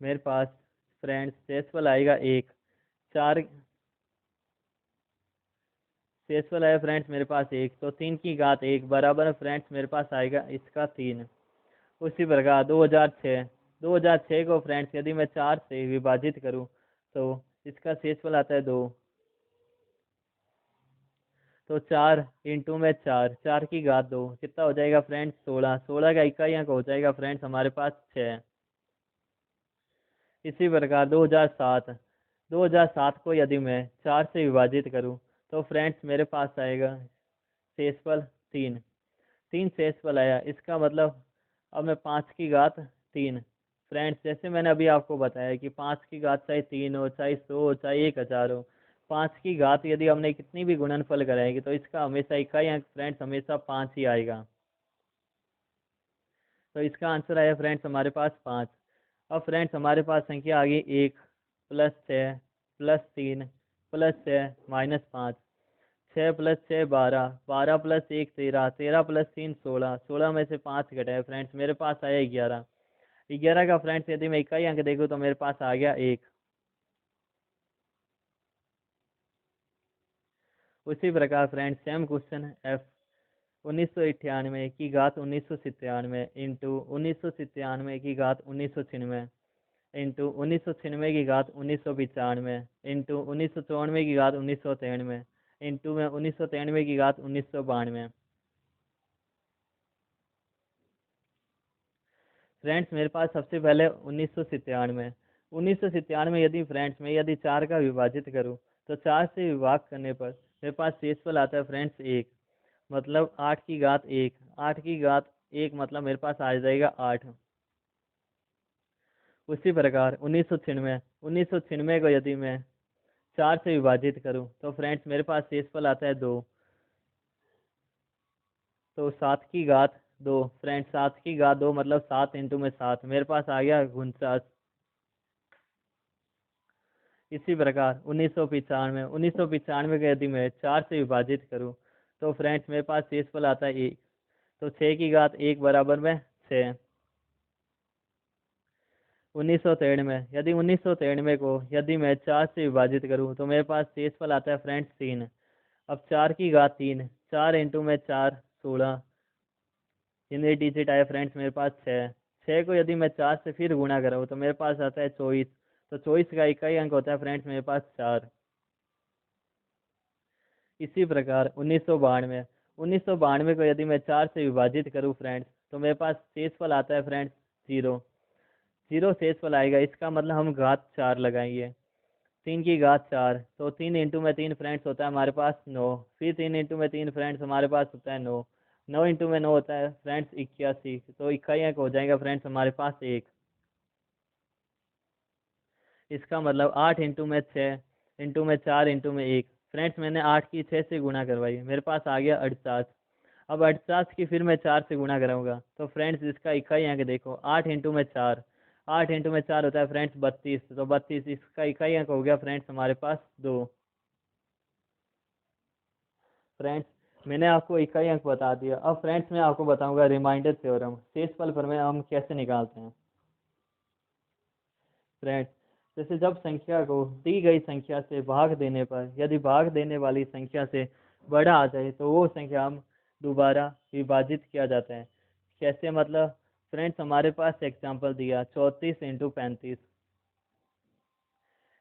A: मेरे पास फ्रेंड्स शेषफल आएगा 1। 4 शेषफल आया फ्रेंड्स मेरे पास 1, तो 3 की घात 1 बराबर फ्रेंड्स मेरे पास आएगा इसका 3। उसी प्रकार 2006, 2006 को फ्रेंड्स यदि मैं 4 से विभाजित करूं तो इसका शेषफल आता है 2। तो 4 इंटू में 4, 4 की घात 2 कितना हो जाएगा फ्रेंड्स 16। 16 का इकाई अंक हो जाएगा फ्रेंड्स हमारे पास 6। इसी प्रकार 2007, 2007 को यदि मैं 4 से विभाजित करूं तो फ्रेंड्स मेरे पास आएगा शेषफल 3। 3 शेषफल आया, इसका मतलब अब मैं 5 की घात 3। फ्रेंड्स जैसे मैंने अभी आपको बताया कि 5 की घात चाहे 3 हो, चाहे 100 हो, चाहे 1000 हो, 5 की घात यदि हमने कितनी भी गुणनफल कराएगी तो इसका हमेशा इकाई अंक फ्रेंड्स हमेशा 5 ही आएगा। तो इसका आंसर आया फ्रेंड्स हमारे पास 5। अब फ्रेंड्स हमारे पास संख्या आ गई 1 plus 6 plus 3 plus 6 minus 5। 6 plus 6 12, 12 plus 1 13, 13 plus 3 16, 16 में से 5 घटाए फ्रेंड्स मेरे पास आया 11। 11 का फ्रेंड्स यदि मैं इकाई अंक देखूँ तो मेरे पास आ गया 1। उसी प्रकार फ्रेंड्स सेम क्वेश्चन एफ 1998 की घात 1997 इंटू 1997 की घात 1996 इंटू 1996 की घात 1995 इंटू 1994 की घात 1993 इंटू में 1993 की घात 1992। फ्रेंड्स मेरे पास सबसे पहले 1997, 1997 यदि फ्रेंड्स मैं यदि 4 का विभाजित करूं तो 4 से विभाग करने पर मेरे पास शेषफल आता है फ्रेंड्स 1, मतलब 8 की घात 1। 8 की घात 1 मतलब मेरे पास आ जाएगा 8। उसी प्रकार 1996, 1996 को यदि मैं 4 से विभाजित करूं तो फ्रेंड्स मेरे पास शेषफल आता है 2, तो 7 की घात 2। फ्रेंड्स 7 की घात 2 मतलब 7 इंटू में 7, मेरे पास आ गया 49। इसी प्रकार 1995 को यदि मैं 4 से विभाजित करूँ तो फ्रेंड्स मेरे पास शेषफल आता है 1। तो 6 की घात 1 बराबर में 6। 1993 को यदि मैं 4 से विभाजित करूँ तो मेरे पास शेषफल आता है फ्रेंड्स 3। अब 4 की घात 3, 4 इंटू में 4 16, जितने डिजिट आए फ्रेंड्स मेरे पास 6। 6 को यदि मैं 4 से फिर गुणा कराऊँ तो मेरे पास आता है 24। तो 24 का इकाई अंक होता है फ्रेंड्स मेरे पास 4। इसी प्रकार 1992 को यदि मैं 4 से विभाजित करूँ फ्रेंड्स तो मेरे पास शेषफल आता है फ्रेंड्स 0। 0 शेषफल आएगा, इसका मतलब हम घात 4 लगाएंगे। 3 की घात 4, तो 3 इंटू में 3 फ्रेंड्स होता है हमारे पास 9। फिर 3 इंटू में 3 फ्रेंड्स हमारे पास होता है 9। 9 इंटू में 9 होता है फ्रेंड्स 81। तो इकाई अंक हो जाएगा फ्रेंड्स हमारे पास 1। इसका मतलब 8 इंटू में 6 इंटू में 4 इंटू में 1। फ्रेंड्स मैंने 8 की 6 से गुणा करवाई, मेरे पास आ गया 48। अब 48 की फिर मैं 4 से गुणा कराऊंगा तो फ्रेंड्स इसका इकाई अंक देखो, 8 इंटू में 4, 8 इंटू में 4 होता है फ्रेंड्स 32। तो 32, इसका इकाई अंक हो गया फ्रेंड्स हमारे पास 2। फ्रेंड्स मैंने आपको इकाई अंक बता दिया। अब फ्रेंड्स मैं आपको बताऊंगा रिमाइंडर थ्योरम, शेषफल प्रमेय हम कैसे निकालते हैं। फ्रेंड्स जैसे जब संख्या को दी गई संख्या से भाग देने पर यदि भाग देने वाली संख्या से बड़ा आ जाए तो वो संख्या हम दोबारा विभाजित किया जाता है। कैसे मतलब फ्रेंड्स हमारे पास एग्जांपल दिया 34 इंटू 35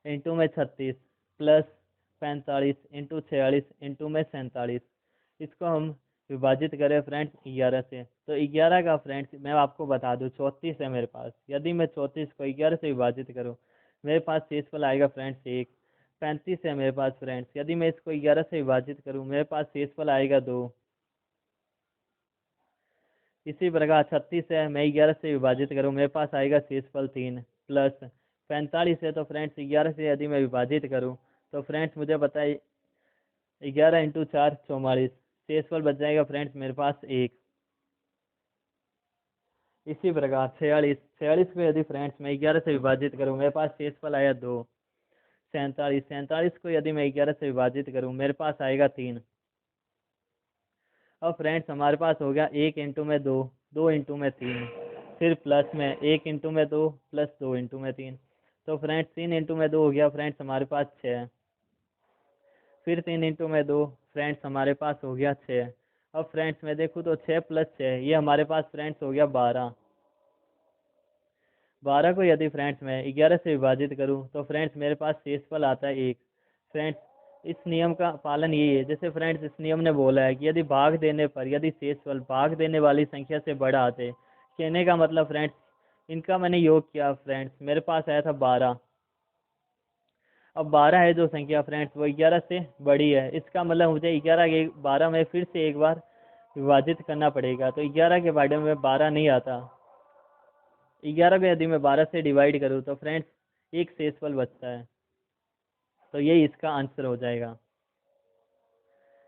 A: इंटू में 36 प्लस 45 इंटू 46 इंटू में 47। इसको हम विभाजित करें फ्रेंड्स 11 से, तो 11 का फ्रेंड्स मैं आपको बता दूं 34 है मेरे पास। यदि मैं 34 को 11 से विभाजित करूं मेरे पास शेषफल आएगा फ्रेंड्स 1। 35 है मेरे पास फ्रेंड्स, यदि मैं इसको 11 से विभाजित करूं मेरे पास शेषफल आएगा 2। इसी प्रकार 36 है, मैं 11 से विभाजित करूँ मेरे पास आएगा शेषफल 3। प्लस 45 है, तो फ्रेंड्स 11 से यदि मैं विभाजित करूँ तो फ्रेंड्स मुझे पता है 11 इंटू 4 44, शेषफल बच जाएगा फ्रेंड्स मेरे पास 1। इसी प्रकार 46, 46 को यदि फ्रेंड्स मैं 11 से विभाजित करूँ मेरे पास शेषफल आया 2। 47, 47 को यदि मैं 11 से विभाजित करूँ मेरे पास आएगा 3। अब फ्रेंड्स हमारे पास हो गया 1 इंटू में 2, 2 इंटू में 3, फिर प्लस में 1 इंटू में 2 प्लस 2 इंटू में 3। तो फ्रेंड्स 3 इंटू में 2 हो गया फ्रेंड्स हमारे पास 6। फिर 3 इंटू में 2 फ्रेंड्स हमारे पास हो गया 6। अब फ्रेंड्स मैं देखूँ तो 6 प्लस 6 ये हमारे पास फ्रेंड्स हो गया 12। 12 को यदि फ्रेंड्स मैं 11 से विभाजित करूँ तो फ्रेंड्स मेरे पास शेषफल आता है 1। फ्रेंड्स इस नियम का पालन यही है, जैसे फ्रेंड्स इस नियम ने बोला है कि यदि भाग देने पर यदि शेषफल भाग देने वाली संख्या से बड़ा आते, कहने का मतलब फ्रेंड्स इनका मैंने योग किया फ्रेंड्स मेरे पास आया था 12। अब 12 है जो संख्या फ्रेंड्स वो 11 से बड़ी है, इसका मतलब मुझे 11 के 12 में फिर से एक बार विभाजित करना पड़ेगा। तो 11 के बारे में 12 नहीं आता, 11 को यदि मैं 12 से डिवाइड करूँ तो फ्रेंड्स एक शेषफल बचता है, तो यही इसका आंसर हो जाएगा।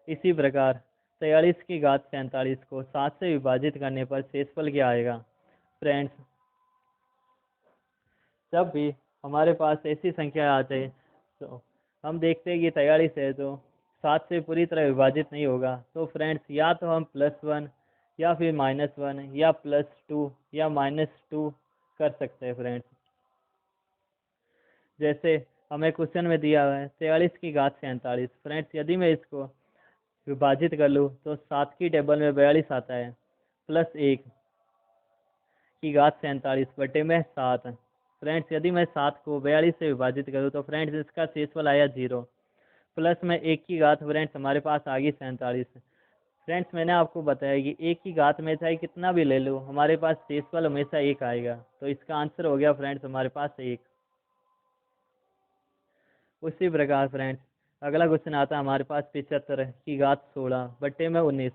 A: इसी प्रकार 43 की घात 47 को 7 से विभाजित करने पर शेषफल क्या आएगा। फ्रेंड्स जब भी हमारे पास ऐसी संख्या आ जाए तो हम देखते हैं कि 43 है तो 7 से पूरी तरह विभाजित नहीं होगा, तो फ्रेंड्स या तो हम +1 या फिर -1 या +2 या -2 कर सकते हैं फ्रेंड्स। जैसे हमें क्वेश्चन में दिया हुआ है 43 की घात 47, फ्रेंड्स यदि मैं इसको विभाजित कर लूँ तो 7 की टेबल में 42 आता है, +1 की घात 47 बटे में 7। फ्रेंड्स यदि मैं 7 को 42 से विभाजित करूँ तो फ्रेंड्स इसका शेषफल आया 0। प्लस में 1 की घात फ्रेंड्स हमारे पास आ गई 47। फ्रेंड्स मैंने आपको बताया कि 1 की घात में चाहे कितना भी ले लो हमारे पास शेषफल हमेशा 1 आएगा, तो इसका आंसर हो गया फ्रेंड्स हमारे पास 1। उसी प्रकार फ्रेंड्स अगला क्वेश्चन आता है हमारे पास 75 की घात 16 बटे में 19।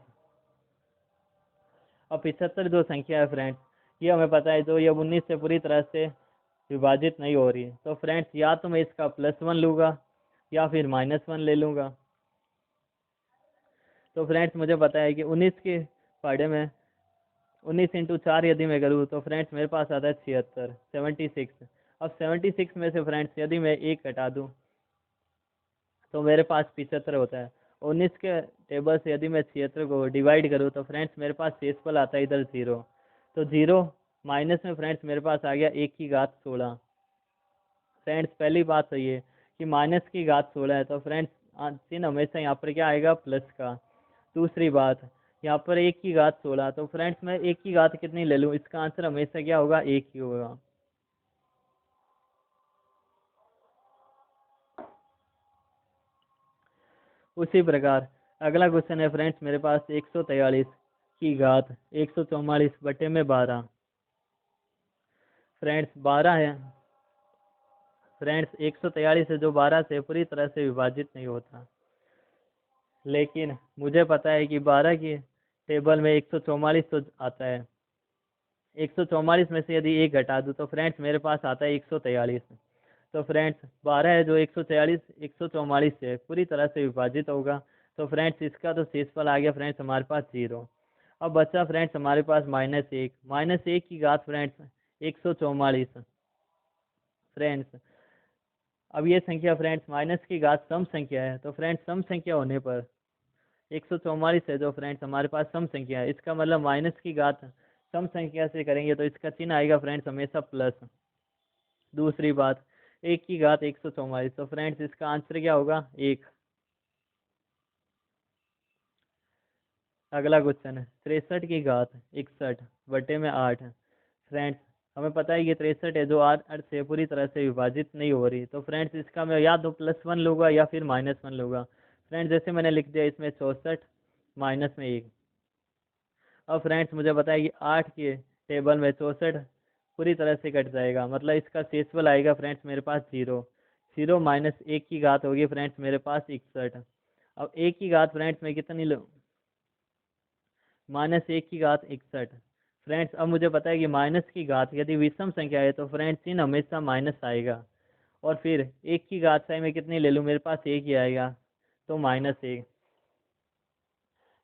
A: अब 75 जो संख्या है फ्रेंड्स ये हमें पता है, तो ये 19 से पूरी तरह से विभाजित नहीं हो रही है, तो फ्रेंड्स या तो मैं इसका +1 लूँगा या फिर -1 ले लूँगा। तो फ्रेंड्स मुझे पता है कि 19 के बारे में 19 × 4 यदि मैं करूँ तो फ्रेंड्स मेरे पास आता है 76, 76। अब 76 में से फ्रेंड्स यदि मैं एक घटा दूँ तो मेरे पास 75 होता है। 19 के टेबल से यदि मैं 76 को डिवाइड करूँ तो फ्रेंड्स मेरे पास शेषफल आता है इधर 0। तो 0 माइनस में फ्रेंड्स मेरे पास आ गया 1 की घात 16। फ्रेंड्स पहली बात तो ये कि माइनस की घात 16 है, तो फ्रेंड्स चिन्ह हमेशा यहाँ पर क्या आएगा, प्लस का। दूसरी बात, यहाँ पर 1 की घात 16, तो फ्रेंड्स मैं 1 की घात कितनी ले लूँ, इसका आंसर हमेशा क्या होगा, 1 ही होगा। उसी प्रकार अगला क्वेश्चन है फ्रेंड्स मेरे पास 143 की घात 144/12। फ्रेंड्स 12 है। फ्रेंड्स 143 है जो 12 से पूरी तरह से विभाजित नहीं होता, लेकिन मुझे पता है कि 12 की टेबल में 144 तो आता है। 144 में से यदि एक घटा दूँ तो फ्रेंड्स मेरे पास आता है 143। तो फ्रेंड्स 12 है जो 144 से पूरी तरह से विभाजित होगा। तो फ्रेंड्स इसका तो शेषफल आ गया फ्रेंड्स हमारे पास 0। अब बचा फ्रेंड्स हमारे पास -1। -1 की घात फ्रेंड्स 144। फ्रेंड्स अब ये संख्या फ्रेंड्स माइनस की घात सम संख्या है, तो फ्रेंड्स सम संख्या होने पर 144 है जो फ्रेंड्स हमारे पास सम संख्या है, इसका मतलब माइनस की घात सम संख्या से करेंगे तो इसका चिन्ह आएगा फ्रेंड्स हमेशा प्लस। दूसरी बात, 1 की घात 144, तो फ्रेंड्स इसका आंसर क्या होगा, 1। अगला क्वेश्चन है 63 की घात 61/8। फ्रेंड्स हमें पता है कि 63 है जो 8 से पूरी तरह से विभाजित नहीं हो रही, तो फ्रेंड्स इसका मैं या तो +1 लूँगा या फिर -1 लूँगा। फ्रेंड्स जैसे मैंने लिख दिया इसमें 64 माइनस में 1। अब फ्रेंड्स मुझे पता है कि 8 के टेबल में 64 पूरी तरह से कट जाएगा, मतलब इसका शेषफल आएगा फ्रेंड्स मेरे पास 0। 0 माइनस 1 की घात होगी फ्रेंड्स मेरे पास 61। अब 1 की घात फ्रेंड्स में कितनी लो, -1 की घात 61। फ्रेंड्स अब मुझे पता है कि माइनस की घात यदि विषम संख्या है तो फ्रेंड्स चिन्ह हमेशा माइनस आएगा। और फिर 1 की घात से मैं कितनी ले लूँ, मेरे पास 1 ही आएगा, तो -1।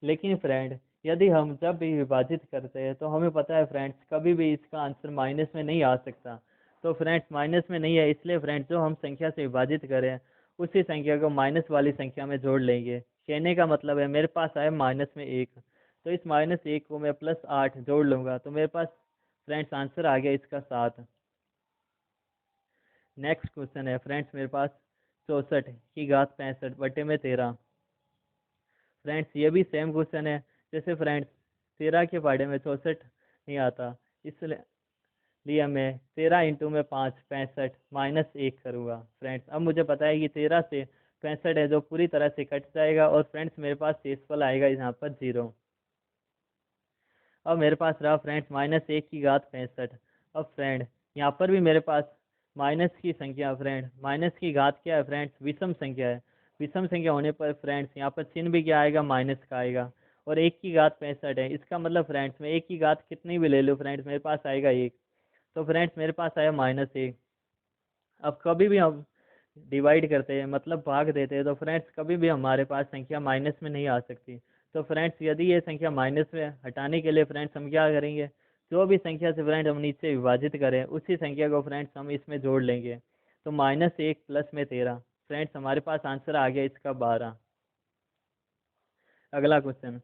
A: लेकिन फ्रेंड यदि हम जब भी विभाजित करते हैं तो हमें पता है फ्रेंड्स कभी भी इसका आंसर माइनस में नहीं आ सकता। तो फ्रेंड्स माइनस में नहीं है, इसलिए फ्रेंड्स जो हम संख्या से विभाजित करें उसी संख्या को माइनस वाली संख्या में जोड़ लेंगे। कहने का मतलब है मेरे पास आए -1, तो इस -1 को मैं +8 जोड़ लूँगा, तो मेरे पास फ्रेंड्स आंसर आ गया इसका 7। नेक्स्ट क्वेश्चन है फ्रेंड्स मेरे पास 64 की घात 65/13। फ्रेंड्स ये भी सेम क्वेश्चन है, जैसे फ्रेंड्स 13 के पहाड़े में 64 नहीं आता, इसलिए मैं 13 × 5 65 -1 करूँगा। फ्रेंड्स अब मुझे पता है कि 13 से 65 है जो पूरी तरह से कट जाएगा, और फ्रेंड्स मेरे पास शेषफल आएगा यहाँ पर 0। अब मेरे पास रहा फ्रेंड्स -1 की घात 65। अब फ्रेंड यहाँ पर भी मेरे पास माइनस की संख्या, फ्रेंड माइनस की घात क्या है फ्रेंड्स, विषम संख्या है। विषम संख्या होने पर फ्रेंड्स यहाँ पर चिन्ह भी क्या आएगा, माइनस का आएगा। और 1 की घात 65 है, इसका मतलब फ्रेंड्स मैं 1 की घात कितनी भी ले लूँ फ्रेंड्स मेरे पास आएगा 1। तो फ्रेंड्स मेरे पास आया -1। अब कभी भी हम डिवाइड करते हैं मतलब भाग देते हैं, तो फ्रेंड्स कभी भी हमारे पास संख्या माइनस में नहीं आ सकती। तो फ्रेंड्स यदि ये संख्या माइनस में हटाने के लिए फ्रेंड्स हम क्या करेंगे, जो भी संख्या से फ्रेंड हम नीचे विभाजित करें उसी संख्या को फ्रेंड्स हम इसमें जोड़ लेंगे। तो -1 प्लस में 13, फ्रेंड्स हमारे पास आंसर आ गया इसका 12। अगला क्वेश्चन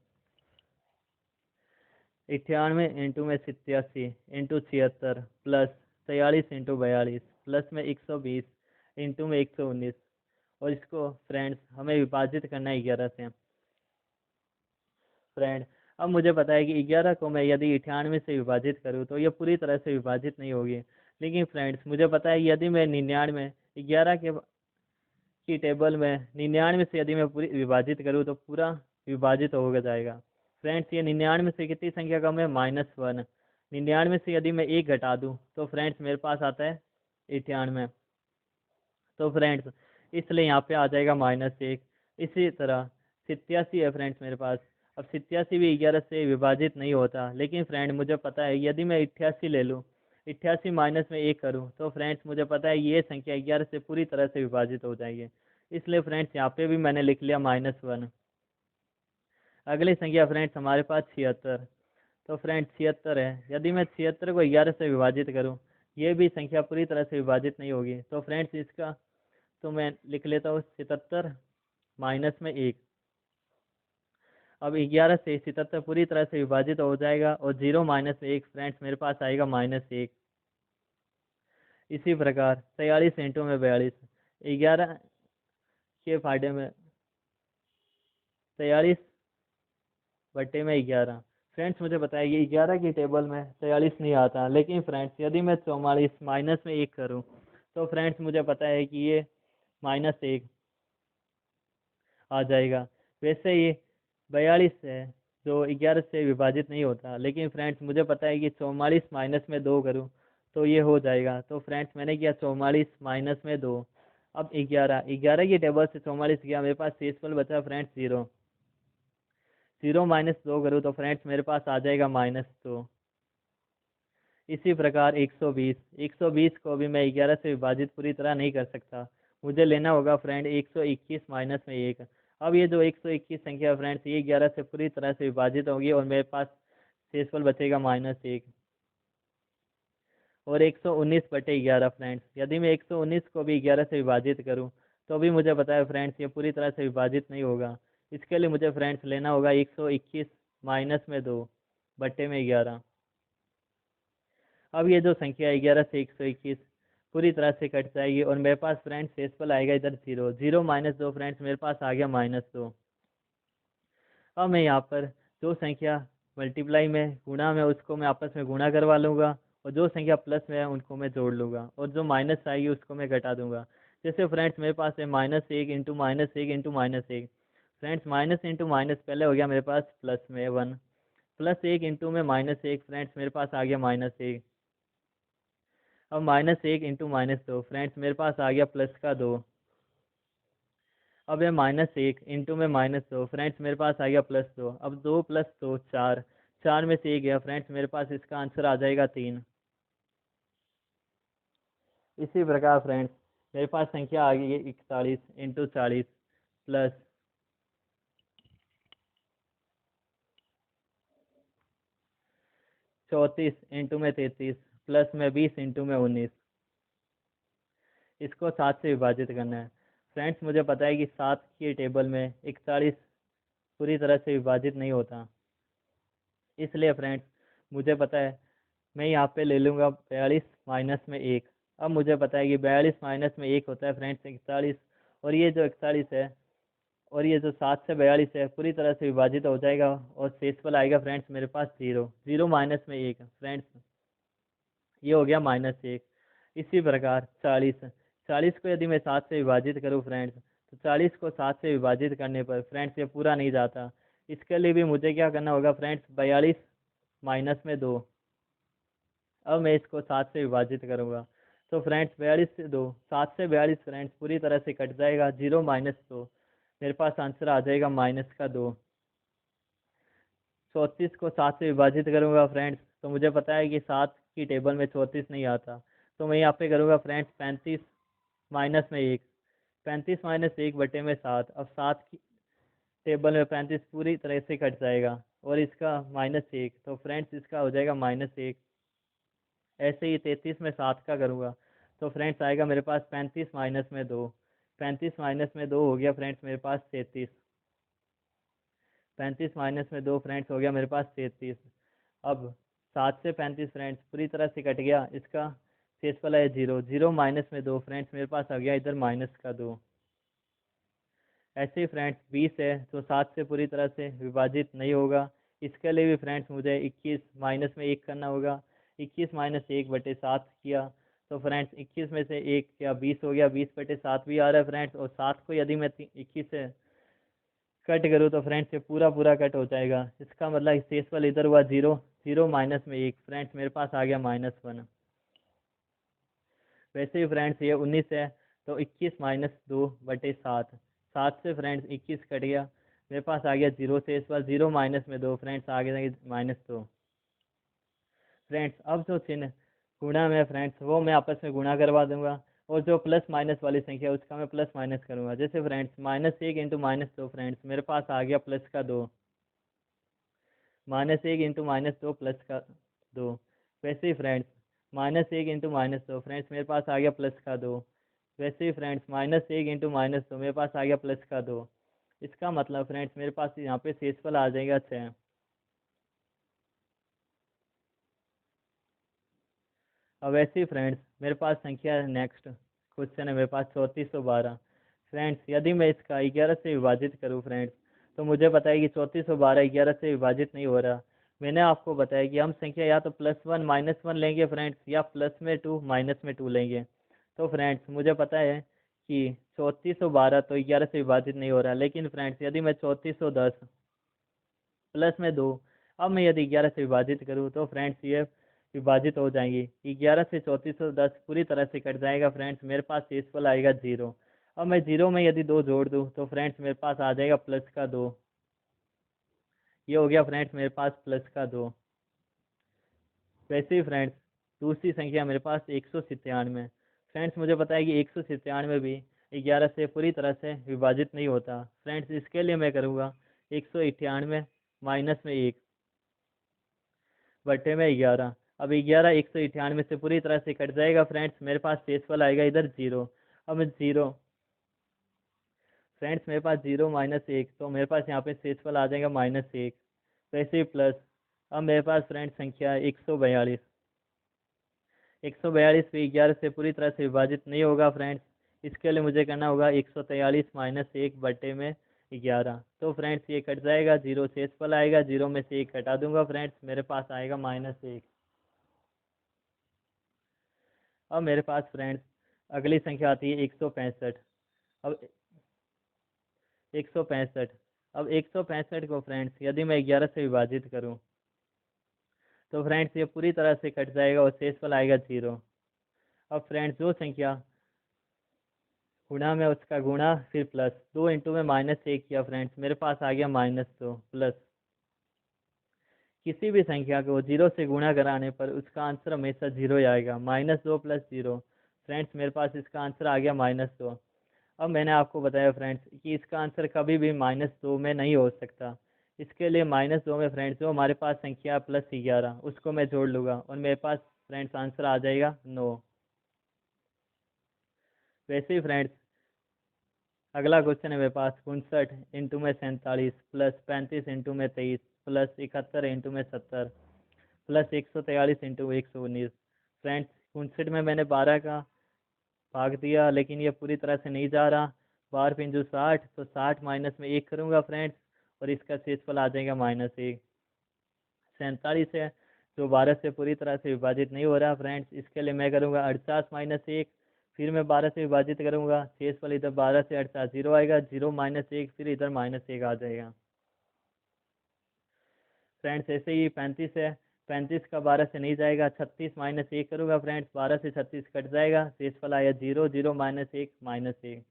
A: 98 × 87 प्लस 43 × 42 प्लस में 120 इंटू में 119, और इसको फ्रेंड्स हमें विभाजित करना है 11 से। फ्रेंड अब मुझे पता है कि 11 को मैं यदि 98 से विभाजित करूँ तो ये पूरी तरह से विभाजित नहीं होगी, लेकिन फ्रेंड्स मुझे पता है यदि मैं 99 11 के की टेबल में 99 से यदि मैं पूरी विभाजित करूँ तो पूरा विभाजित हो जाएगा। फ्रेंड्स ये 99 से कितनी संख्या कम है, -1। 99 से यदि मैं 1 घटा दूँ तो फ्रेंड्स मेरे पास आता है 98। तो फ्रेंड्स इसलिए यहाँ पे आ जाएगा -1। इसी तरह 87 है फ्रेंड्स मेरे पास। अब 87 भी 11 से विभाजित नहीं होता, लेकिन फ्रेंड मुझे पता है यदि मैं 88 ले लूँ, 88 माइनस में 1 करूँ, तो फ्रेंड्स मुझे पता है ये संख्या 11 से पूरी तरह से विभाजित हो जाएगी। इसलिए फ्रेंड्स यहाँ पे भी मैंने लिख लिया -1। अगली संख्या फ्रेंड्स हमारे पास 76। तो फ्रेंड्स 76 है। यदि मैं 76 को 11 से विभाजित करूँ, ये भी संख्या पूरी तरह से विभाजित नहीं होगी। तो फ्रेंड्स इसका तो मैं लिख लेता हूँ 77 माइनस में 1। अब 11 से 77 पूरी तरह से विभाजित हो जाएगा और 0 माइनस 1 फ्रेंड्स मेरे पास आएगा -1। इसी प्रकार 43 इंटू में 42, 11 के फायदे में 43 बट्टे में 11। फ्रेंड्स मुझे बताइए 11 की टेबल में 43 नहीं आता, लेकिन फ्रेंड्स यदि मैं 44 माइनस में 1 करूं तो फ्रेंड्स मुझे पता है कि ये -1 आ जाएगा। वैसे ये 42 है जो 11 से विभाजित नहीं होता, लेकिन फ्रेंड्स मुझे पता है कि 44 माइनस में 2 करूँ तो ये हो जाएगा। तो फ्रेंड्स मैंने किया 44 माइनस में 2। अब 11 की टेबल से 44 गया, मेरे पास शेषफल बचा फ्रेंड्स 0। 0 माइनस 2 करूँ तो फ्रेंड्स मेरे पास आ जाएगा -2। इसी प्रकार 120 को भी मैं 11 से विभाजित पूरी तरह नहीं कर सकता, मुझे लेना होगा फ्रेंड 121 माइनस में 1। अब ये जो 121 संख्या फ्रेंड्स ये 11 से पूरी तरह से विभाजित होगी और मेरे पास शेषफल बचेगा -1। और 119 बटे 11 फ्रेंड्स, यदि मैं 119 को भी 11 से विभाजित करूं तो भी मुझे पता है फ्रेंड्स ये पूरी तरह से विभाजित नहीं होगा। इसके लिए मुझे फ्रेंड्स लेना होगा 121 माइनस में 2 बटे में 11। अब ये जो संख्या है 11 से 121 पूरी तरह से कट जाएगी और मेरे पास फ्रेंड्स शेषफल आएगा इधर 0। 0 माइनस 2 फ्रेंड्स मेरे पास आ गया -2। अब मैं यहाँ पर जो संख्या मल्टीप्लाई में गुणा में उसको मैं आपस में गुणा करवा लूँगा और जो संख्या प्लस में है उनको मैं जोड़ लूँगा और जो माइनस आएगी उसको मैं घटा दूंगा। जैसे फ्रेंड्स मेरे पास है -1 into -1 into -1। Friends minus into minus पहले हो गया मेरे पास प्लस में 1, +1 इंटू में -1 फ्रेंड्स मेरे पास आ गया -1। अब -1 इंटू -2 फ्रेंड्स मेरे पास आ गया प्लस का 2। अब है -1 इंटू में -2 फ्रेंड्स मेरे पास आ गया +2। अब 2 + 2 4, 4 में से 1 गया फ्रेंड्स मेरे पास इसका आंसर आ जाएगा 3। इसी प्रकार फ्रेंड्स मेरे पास संख्या आ गई 41 इंटू 40 प्लस 34 इंटू में 33 प्लस में 20 इंटू में 19। इसको 7 से विभाजित करना है। फ्रेंड्स मुझे पता है कि 7 की टेबल में 41 पूरी तरह से विभाजित नहीं होता, इसलिए फ्रेंड्स मुझे पता है मैं यहाँ पे ले लूँगा 42 माइनस में 1। अब मुझे पता है कि 42 माइनस में 1 होता है फ्रेंड्स 41, और ये जो 41 है और ये जो 7 से 42 है पूरी तरह से विभाजित हो जाएगा और शेषफल आएगा फ्रेंड्स मेरे पास 0। 0 माइनस में 1 फ्रेंड्स ये हो गया -1। इसी प्रकार 40 को यदि मैं 7 से विभाजित करूँ फ्रेंड्स तो 40 को 7 से विभाजित करने पर फ्रेंड्स ये पूरा नहीं जाता। इसके लिए भी मुझे क्या करना होगा फ्रेंड्स 42 माइनस में 2। अब मैं इसको 7 से विभाजित करूँगा तो फ्रेंड्स 42 से 2, 7 से 42 फ्रेंड्स पूरी तरह से कट जाएगा। 0 माइनस 2 मेरे पास आंसर आ जाएगा -2। 34 को 7 से विभाजित करूँगा फ्रेंड्स तो मुझे पता है कि 7 की टेबल में 34 नहीं आता, तो मैं यहाँ पे करूँगा फ्रेंड्स 35 माइनस में 1। 35 माइनस 1 बटे में 7। अब 7 की टेबल में 35 पूरी तरह से कट जाएगा और इसका -1, तो फ्रेंड्स इसका हो जाएगा -1। ऐसे ही 33 में 7 का करूँगा तो फ्रेंड्स आएगा मेरे पास 35 माइनस में 2। 35 माइनस में 2 हो गया फ्रेंड्स मेरे पास 33। 35 माइनस में 2 फ्रेंड्स हो गया मेरे पास 33। अब 7 से 35 फ्रेंड्स पूरी तरह से कट गया, इसका शेषफल है 0। 0 माइनस में 2 फ्रेंड्स मेरे पास आ गया इधर -2। ऐसे ही फ्रेंड्स 20 है तो 7 से पूरी तरह से विभाजित नहीं होगा। इसके लिए भी फ्रेंड्स मुझे 21 माइनस में 1 करना होगा। 21 माइनस 1 बटे 7 किया तो फ्रेंड्स 21 में से 1 क्या 20 हो गया। 20 बटे 7 भी आ रहा है फ्रेंड्स, और 7 को यदि मैं 21 से कट करूँ तो फ्रेंड्स ये पूरा पूरा कट हो जाएगा। इसका मतलब शेषफल इधर हुआ 0। 0 माइनस में 1 फ्रेंड्स मेरे पास आ गया -1। वैसे ही फ्रेंड्स ये 19 है तो 21 माइनस 2 बटे 7। 7 से फ्रेंड्स 21 कट गया, मेरे पास आ गया 0 से इस बार 0 माइनस में 2 फ्रेंड्स आ गया -2। फ्रेंड्स अब जो चिन्ह गुणा में फ्रेंड्स वो मैं आपस में गुणा करवा दूंगा, और जो प्लस माइनस वाली संख्या है उसका मैं प्लस माइनस करूंगा। जैसे फ्रेंड्स -1 इंटू -2 फ्रेंड्स मेरे पास आ गया +2। -1 इंटू -2 प्लस का 2। वैसे ही फ्रेंड्स -1 इंटू -2 फ्रेंड्स मेरे पास आ गया प्लस का 2। वैसे ही फ्रेंड्स -1 इंटू -2 मेरे पास आ गया प्लस का 2। इसका मतलब फ्रेंड्स मेरे पास यहाँ पे शेषफल आ जाएगा 6। अब ऐसे ही फ्रेंड्स मेरे पास संख्या है, नेक्स्ट क्वेश्चन है मेरे पास 3412। फ्रेंड्स यदि मैं इसका 11 से विभाजित करूँ फ्रेंड्स, तो मुझे पता है कि 3412 11 से विभाजित नहीं हो रहा। मैंने आपको बताया कि हम संख्या या तो +1 -1 लेंगे फ्रेंड्स, या प्लस में 2 माइनस में 2 लेंगे। तो फ्रेंड्स मुझे पता है कि 3412 तो 11 से विभाजित नहीं हो रहा, लेकिन फ्रेंड्स यदि मैं 3410 प्लस में 2, अब मैं यदि 11 से विभाजित करूँ तो फ्रेंड्स ये विभाजित हो जाएंगी। 11 से 3410 पूरी तरह से कट जाएगा फ्रेंड्स, मेरे पास शेषफल आएगा 0। अब मैं 0 में यदि 2 जोड़ दूँ तो फ्रेंड्स मेरे पास आ जाएगा प्लस का 2। ये हो गया फ्रेंड्स मेरे पास प्लस का 2। वैसे ही फ्रेंड्स दूसरी संख्या मेरे पास 197। फ्रेंड्स मुझे पता है कि 197 भी 11 से पूरी तरह से विभाजित नहीं होता। फ्रेंड्स इसके लिए मैं करूँगा 198 माइनस में 1 बटे में 11। अब 11 198 से पूरी तरह से कट जाएगा फ्रेंड्स, मेरे पास शेषफल आएगा इधर 0। अब मैं 0 फ्रेंड्स मेरे पास 0 -1 तो मेरे पास यहाँ पे शेषफल आ जाएगा -1। वैसे ही प्लस, अब मेरे पास फ्रेंड्स संख्या है 142। 142 भी 11 से पूरी तरह से विभाजित नहीं होगा फ्रेंड्स, इसके लिए मुझे करना होगा 143 माइनस 1 बटे में 11। तो फ्रेंड्स ये कट जाएगा, 0 शेषफल आएगा, 0 में से 1 घटा दूंगा फ्रेंड्स, मेरे पास आएगा -1। अब मेरे पास फ्रेंड्स अगली संख्या आती है 165। अब 165, अब 165 को फ्रेंड्स यदि मैं 11 से विभाजित करूं तो फ्रेंड्स ये पूरी तरह से कट जाएगा और शेषफल आएगा 0। अब फ्रेंड्स जो संख्या गुणा में उसका गुणा फिर प्लस 2 इंटू में -1 किया फ्रेंड्स, मेरे पास आ गया -2 प्लस। किसी भी संख्या को 0 से गुणा कराने पर उसका आंसर हमेशा 0 ही आएगा। -2 + 0 फ्रेंड्स मेरे पास इसका आंसर आ गया -2। अब मैंने आपको बताया फ्रेंड्स कि इसका आंसर कभी भी -2 में नहीं हो सकता। इसके लिए -2 में फ्रेंड्स जो हमारे पास संख्या +11 उसको मैं जोड़ लूँगा और मेरे पास फ्रेंड्स आंसर आ जाएगा 9। वैसे ही फ्रेंड्स अगला क्वेश्चन है मेरे पास 59 इंटू में 47 प्लस 35 इंटू में 23 प्लस 71 इंटू में 70 प्लस 143 इंटू 119। फ्रेंड्स 59 में मैंने 12 का भाग दिया, लेकिन ये पूरी तरह से नहीं जा रहा। 12 पिंजू 60, तो 60 माइनस में 1 करूँगा फ्रेंड्स और इसका शेषफल आ जाएगा -1। 47 है जो 12 से पूरी तरह से विभाजित नहीं हो रहा फ्रेंड्स, इसके लिए मैं करूँगा 48 माइनस 1, फिर मैं 12 से विभाजित करूँगा, शेषफल इधर 12 से 48 0 आएगा, 0 -1 फिर इधर -1 आ जाएगा। फ्रेंड्स ऐसे ही 35 है, 35 का 12 से नहीं जाएगा, 36 माइनस 1 करूँगा फ्रेंड्स, 12 से 36 कट जाएगा, शेषफल आया 0, 0 -1 -1।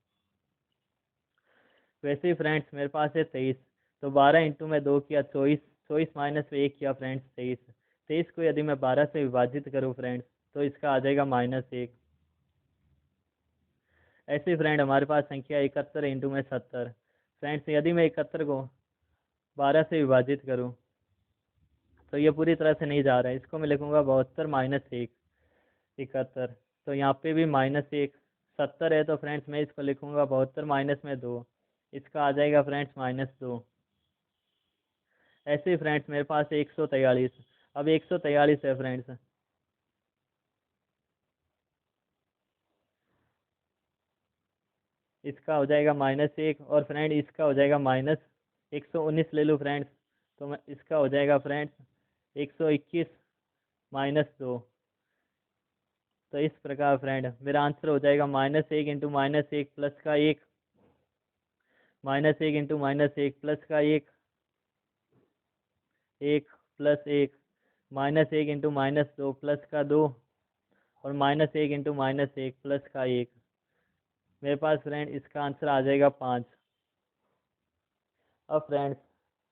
A: वैसे ही फ्रेंड्स मेरे पास है 23, तो 12 इंटू में 2 किया 24, 24 माइनस में 1 किया फ्रेंड्स 23। 23 को यदि मैं 12 से विभाजित करूँ फ्रेंड्स तो इसका आ जाएगा -1। ऐसे ही फ्रेंड हमारे पास संख्या 71 इंटू में 70। फ्रेंड्स यदि मैं 71 को 12 से विभाजित करूँ तो ये पूरी तरह से नहीं जा रहा है, इसको मैं लिखूँगा 72 माइनस 1 71। तो यहाँ पे भी -1, 70 है तो फ्रेंड्स मैं इसको लिखूँगा 72 माइनस में 2, इसका आ जाएगा फ्रेंड्स -2। ऐसे ही फ्रेंड्स मेरे पास है 143। अब 143 है फ्रेंड्स, इसका हो जाएगा -1 और फ्रेंड इसका हो जाएगा -119 ले लूँ फ्रेंड्स, तो मैं इसका हो जाएगा फ्रेंड्स 121 -2। तो इस प्रकार फ्रेंड मेरा आंसर हो जाएगा -1 इंटू -1 प्लस का 1, -1 इंटू -1 प्लस का 1, 1 प्लस 1, -1 इंटू -2 प्लस का 2 और -1 इंटू -1 प्लस का 1। मेरे पास फ्रेंड इसका आंसर आ जाएगा 5। अब फ्रेंड्स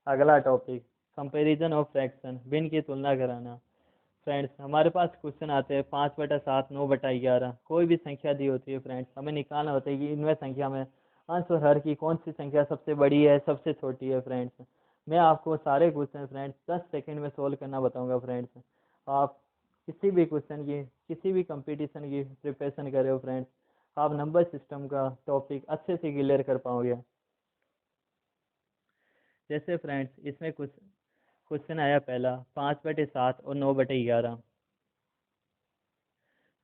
A: अगला टॉपिक कंपैरिजन ऑफ फ्रैक्शन, भिन्न की तुलना कराना। फ्रेंड्स हमारे पास क्वेश्चन आते हैं 5/7, 9/11। कोई भी संख्या दी होती है फ्रेंड्स, हमें निकालना होता है कि इनमें संख्या में अंश और हर की कौन सी संख्या सबसे बड़ी है सबसे छोटी है फ्रेंड्स। मैं आपको सारे क्वेश्चन फ्रेंड्स 10 सेकंड में सोल्व करना बताऊंगा फ्रेंड्स। आप किसी भी क्वेश्चन की, किसी भी कंपटीशन की प्रिपरेशन कर रहे हो फ्रेंड्स, आप नंबर सिस्टम का टॉपिक अच्छे से क्लियर कर पाओगे। जैसे फ्रेंड्स इसमें कुछ क्वेश्चन आया पहला 5/7 और 9/11।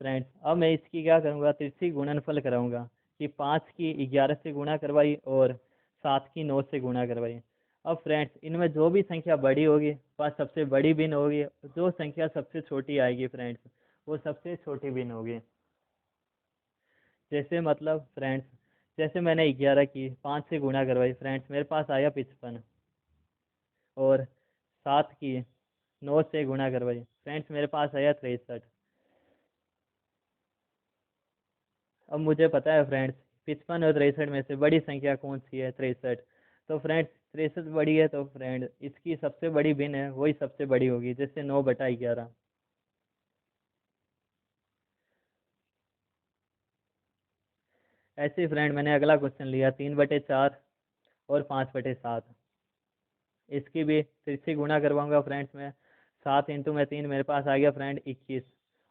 A: फ्रेंड्स अब मैं इसकी क्या करूँगा, तिरछी गुणनफल कराऊंगा कि 5 की 11 से गुणा करवाई और 7 की 9 से गुणा करवाई। अब फ्रेंड्स इनमें जो भी संख्या बड़ी होगी वह सबसे बड़ी भिन्न होगी, जो संख्या सबसे छोटी आएगी फ्रेंड्स वो सबसे छोटी भिन्न होगी। जैसे मतलब फ्रेंड्स, जैसे मैंने 11 की 5 से गुणा करवाई फ्रेंड्स, मेरे पास आया 55। और 7 की 9 से गुणा करवाई फ्रेंड्स, मेरे पास आया 63। अब मुझे पता है फ्रेंड्स 55 और 63 में से बड़ी संख्या कौन सी है, 63। तो फ्रेंड्स 63 बड़ी है, तो फ्रेंड इसकी सबसे बड़ी भिन्न है वही सबसे बड़ी होगी, जैसे 9/11। ऐसे ही फ्रेंड मैंने अगला क्वेश्चन लिया 3/4 और 5/7। इसकी भी तिरछी गुणा करवाऊंगा फ्रेंड्स में। 7 × 3 मेरे पास आ गया फ्रेंड 21,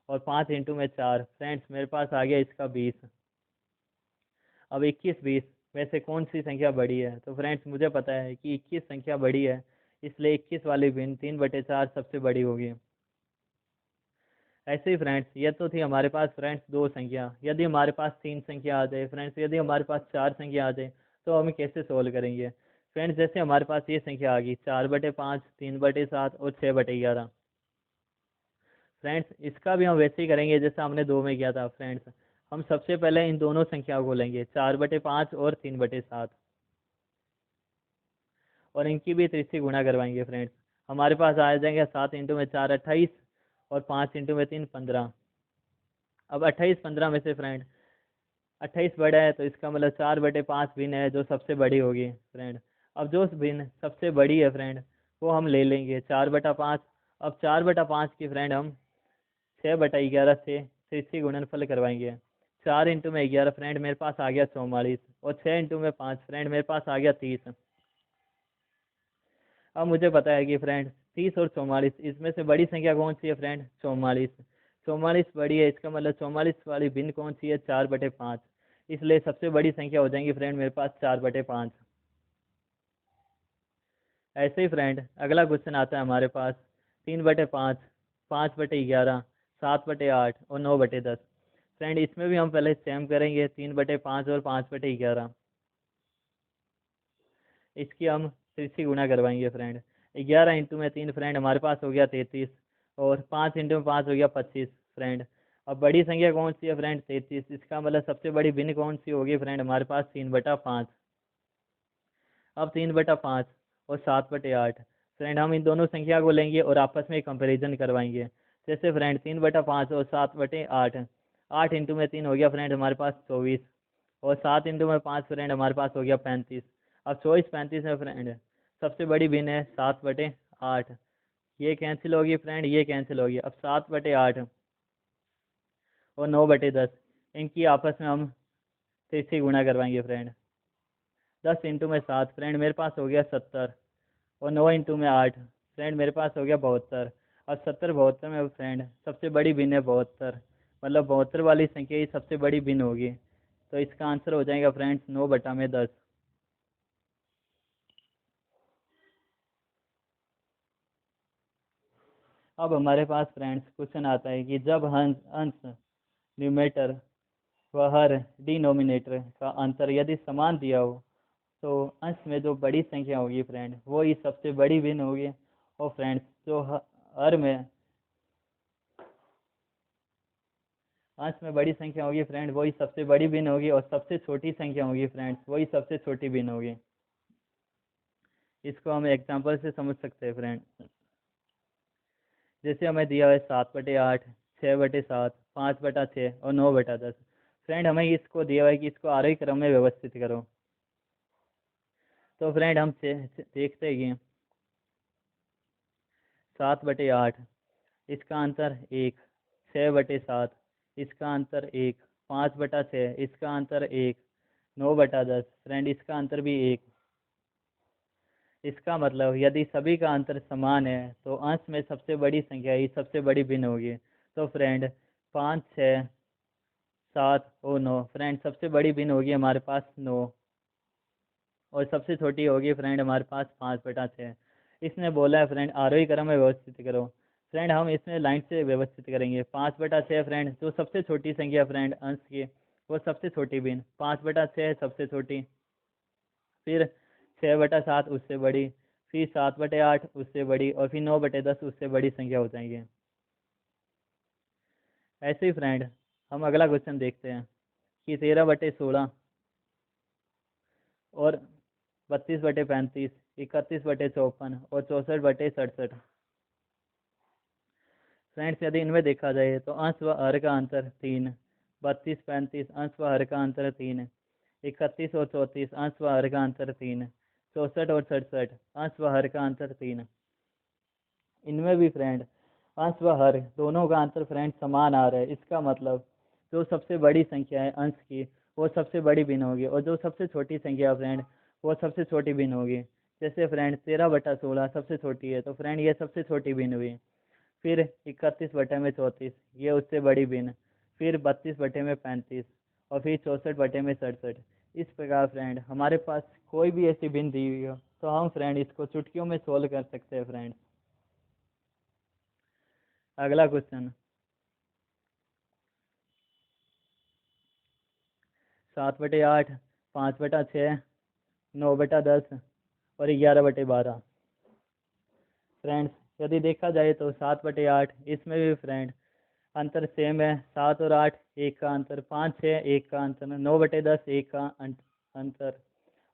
A: और 5 × 4 फ्रेंड्स मेरे पास आ गया इसका 20। अब 21 20 में से कौन सी संख्या बड़ी है, तो फ्रेंड्स मुझे पता है कि 21 संख्या बड़ी है, इसलिए 21 वाली भिन्न 3/4 सबसे बड़ी होगी। ऐसे ही फ्रेंड्स ये तो थी हमारे पास फ्रेंड्स दो संख्या। यदि हमारे पास तीन संख्या आ जाए फ्रेंड्स, यदि हमारे पास चार संख्या आ जाए तो हम कैसे सोल्व करेंगे फ्रेंड्स। जैसे हमारे पास ये संख्या आ गई 4/5, 3/7 और 6/11। फ्रेंड्स इसका भी हम वैसे ही करेंगे जैसे हमने दो में किया था फ्रेंड्स। हम सबसे पहले इन दोनों संख्याओं को लेंगे 4/5 और 3/7, और इनकी भी तिरछी गुणा करवाएंगे फ्रेंड्स। हमारे पास आ जाएंगे 7 × 4 28, और 5 × 3 15। अब 28 15 में से फ्रेंड 28 बड़ा है, तो इसका मतलब 4/5 भिन्न है जो सबसे बड़ी होगी फ्रेंड। अब जो भिन्न सबसे बड़ी है फ्रेंड वो हम ले लेंगे 4/5। अब 4/5 की फ्रेंड हम 6/11 से तिरछी गुणनफल करवाएंगे। 4 × 11 फ्रेंड मेरे पास आ गया 44, और 6 × 5 फ्रेंड मेरे पास आ गया 30। अब मुझे पता है कि फ्रेंड 30 और 44 इसमें से बड़ी संख्या कौन सी है फ्रेंड, 44। 44 बड़ी है, इसका मतलब 44 वाली भिन्न कौन सी है, 4/5। इसलिए सबसे बड़ी संख्या हो जाएंगी फ्रेंड मेरे पास 4/5। ऐसे ही फ्रेंड अगला क्वेश्चन आता है हमारे पास 3/5, 5/11, 7/8 और 9/10। फ्रेंड इसमें भी हम पहले सेम करेंगे 3/5 और 5/11। इसकी हम तिरछी गुणा करवाएंगे फ्रेंड। 11 × 3 फ्रेंड हमारे पास हो गया 33, और 5 × 5 हो गया 25 फ्रेंड। अब बड़ी संख्या कौन सी है फ्रेंड, 33। इसका मतलब सबसे बड़ी भिन्न कौन सी होगी फ्रेंड, हमारे पास 3/5। अब 3/5 और 7/8 फ्रेंड हम इन दोनों संख्या को लेंगे और आपस में कंपैरिजन करवाएंगे। जैसे फ्रेंड 3/5 और 7/8, 8 × 3 हो गया फ्रेंड हमारे पास 24, और 7 × 5 फ्रेंड हमारे पास हो गया 35। अब 24 35 में फ्रेंड सबसे बड़ी भिन्न है 7/8। ये कैंसिल होगी फ्रेंड, ये कैंसिल होगी। अब 7/8 और 9/10 इनकी आपस में हम तिरछी गुणा करवाएंगे फ्रेंड। 10 × 7 फ्रेंड मेरे पास हो गया 70, और 9 × 8 फ्रेंड मेरे पास हो गया 72। अब 70 72 में फ्रेंड सबसे बड़ी भिन्न है 72, मतलब 72 वाली संख्या ही सबसे बड़ी भिन्न होगी। तो इसका आंसर हो जाएगा फ्रेंड्स 9/10। अब हमारे पास फ्रेंड्स क्वेश्चन आता है कि जब अंश अंश न्यूमेटर व हर डिनोमिनेटर का अंतर यदि समान दिया हो, तो अंश में जो बड़ी संख्या होगी फ्रेंड वो ही सबसे बड़ी भिन्न होगी। और फ्रेंड्स जो हर में अंश में बड़ी संख्या होगी फ्रेंड वही सबसे बड़ी भिन्न होगी, और सबसे छोटी संख्या होगी फ्रेंड्स वही सबसे छोटी भिन्न होगी। इसको हम एग्जाम्पल से समझ सकते हैं फ्रेंड। जैसे हमें दिया है 7/8, 6/7, 5/6 और 9/10। फ्रेंड हमें इसको दिया है कि इसको आरोही क्रम में व्यवस्थित करो। तो फ्रेंड हम देखते हैं कि 7/8 इसका अंतर 1, 6/7 इसका अंतर 1, 5/6 इसका अंतर 1, 9/10 फ्रेंड इसका अंतर भी 1। इसका मतलब यदि सभी का अंतर समान है तो अंश में सबसे बड़ी संख्या ही सबसे बड़ी भिन्न होगी। तो फ्रेंड 5, 6, 7 और 9, फ्रेंड सबसे बड़ी भिन्न होगी हमारे पास 9, और सबसे छोटी होगी फ्रेंड हमारे पास 5/6। इसने बोला है फ्रेंड आरोही क्रम में व्यवस्थित करो। फ्रेंड हम इसमें लाइन से व्यवस्थित करेंगे। 5/6 फ्रेंड जो सबसे छोटी संख्या फ्रेंड अंश की, वो सबसे छोटी भिन्न 5/6 सबसे छोटी, फिर 6/7 उससे बड़ी, फिर 7/8 उससे बड़ी, और फिर 9/10 उससे बड़ी संख्या हो जाएंगी। ऐसे ही फ्रेंड हम अगला क्वेश्चन देखते हैं कि 13/16 और 32/35, 31/54 और 64/67। फ्रेंड्स यदि इनमें देखा जाए तो अंश व हर का अंतर 3, 32-35 अंश व हर का अंतर 3, 31 और 34 अंश व हर का अंतर 3, 64 और 67 अंश व हर का अंतर 3। इनमें भी फ्रेंड अंश व हर दोनों का अंतर फ्रेंड समान आ रहा है। इसका मतलब जो सबसे बड़ी संख्या है अंश की, वो सबसे बड़ी भिन्न होगी, और जो सबसे छोटी संख्या है फ्रेंड, वो सबसे छोटी भिन्न होगी। जैसे फ्रेंड 13/16 सबसे छोटी है, तो फ्रेंड ये सबसे छोटी भिन्न हुई। फिर 31/34 ये उससे बड़ी भिन्न, फिर 32/35, और फिर 64/67। इस प्रकार फ्रेंड हमारे पास कोई भी ऐसी भिन्न दी हुई हो तो हम फ्रेंड इसको चुटकियों में सोल्व कर सकते हैं फ्रेंड। अगला क्वेश्चन 7/8, 5/6, 9/10 और 11/12। फ्रेंड्स यदि देखा जाए तो 7/8 इसमें भी फ्रेंड अंतर सेम है। 7 और 8 एक का अंतर, 5, 6 एक का अंतर, 9/10 एक का अंतर,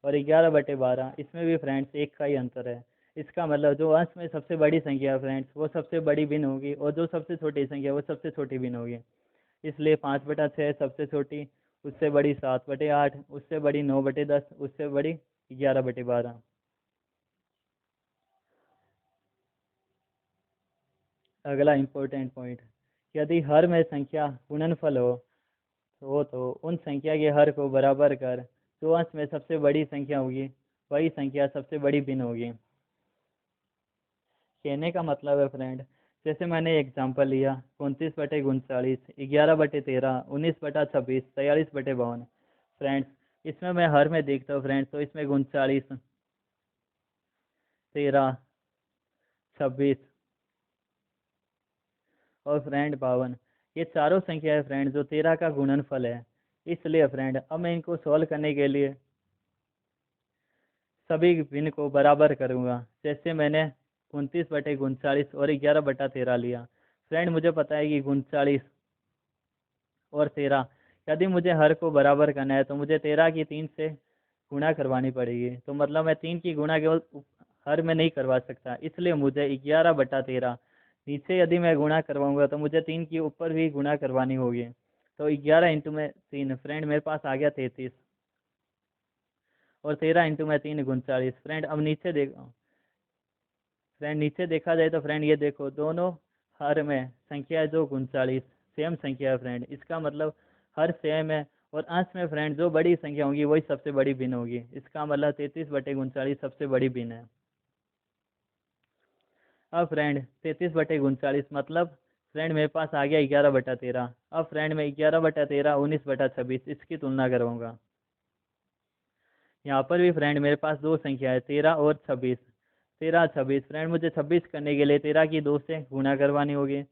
A: और 11/12 इसमें भी फ्रेंड्स एक का ही अंतर है। इसका मतलब जो अंश में सबसे बड़ी संख्या है फ्रेंड्स, वो सबसे बड़ी भिन्न होगी, और जो सबसे छोटी संख्या वो सबसे छोटी भिन्न होगी। इसलिए 5/6 सबसे छोटी, उससे बड़ी 7/8, उससे बड़ी 9/10, उससे बड़ी 11/12। अगला इम्पोर्टेंट पॉइंट, यदि हर में संख्या गुणनफल हो तो उन संख्या के हर को बराबर कर जो अंश में सबसे बड़ी संख्या होगी वही संख्या सबसे बड़ी भिन्न होगी। कहने का मतलब है फ्रेंड, जैसे मैंने एग्जांपल लिया 29/39, 11/13, 19/26, 43/52। फ्रेंड्स इसमें मैं हर में देखता हूँ फ्रेंड्स, तो इसमें 39, 13, 26 और फ्रेंड 52, ये चारों संख्या है फ्रेंड जो 13 का गुणनफल है। इसलिए फ्रेंड अब मैं इनको सॉल्व करने के लिए सभी भिन्न को बराबर करूँगा। जैसे मैंने 29/39 और 11/13 लिया। फ्रेंड मुझे पता है कि 39 और 13, यदि मुझे हर को बराबर करना है तो मुझे 13 की 3 से गुणा करवानी पड़ेगी। तो मतलब मैं 3 की गुणा केवल हर में नहीं करवा सकता, इसलिए मुझे 11/13 नीचे यदि मैं गुणा करवाऊंगा तो मुझे 3 की ऊपर भी गुणा करवानी होगी। तो 11 इंटू में 3 फ्रेंड मेरे पास आ गया 33, और 13 इंटू में 3 39। फ्रेंड अब नीचे देखो, फ्रेंड नीचे देखा जाए तो फ्रेंड ये देखो दोनों हर में संख्या है जो 39 सेम संख्या है फ्रेंड। इसका मतलब हर सेम है, और अंश में फ्रेंड जो बड़ी संख्या होगी वही सबसे बड़ी भिन्न होगी। इसका मतलब 33/39 सबसे बड़ी भिन्न है। अब फ्रेंड 33/39 मतलब फ्रेंड मेरे पास आ गया 11/13। अब फ्रेंड मैं 11/13, 19/26 इसकी तुलना करवाऊंगा। यहाँ पर भी फ्रेंड मेरे पास दो संख्या है 13 और 26, 13, 26। फ्रेंड मुझे 26 करने के लिए 13 की 2 से गुणा करवानी होगी।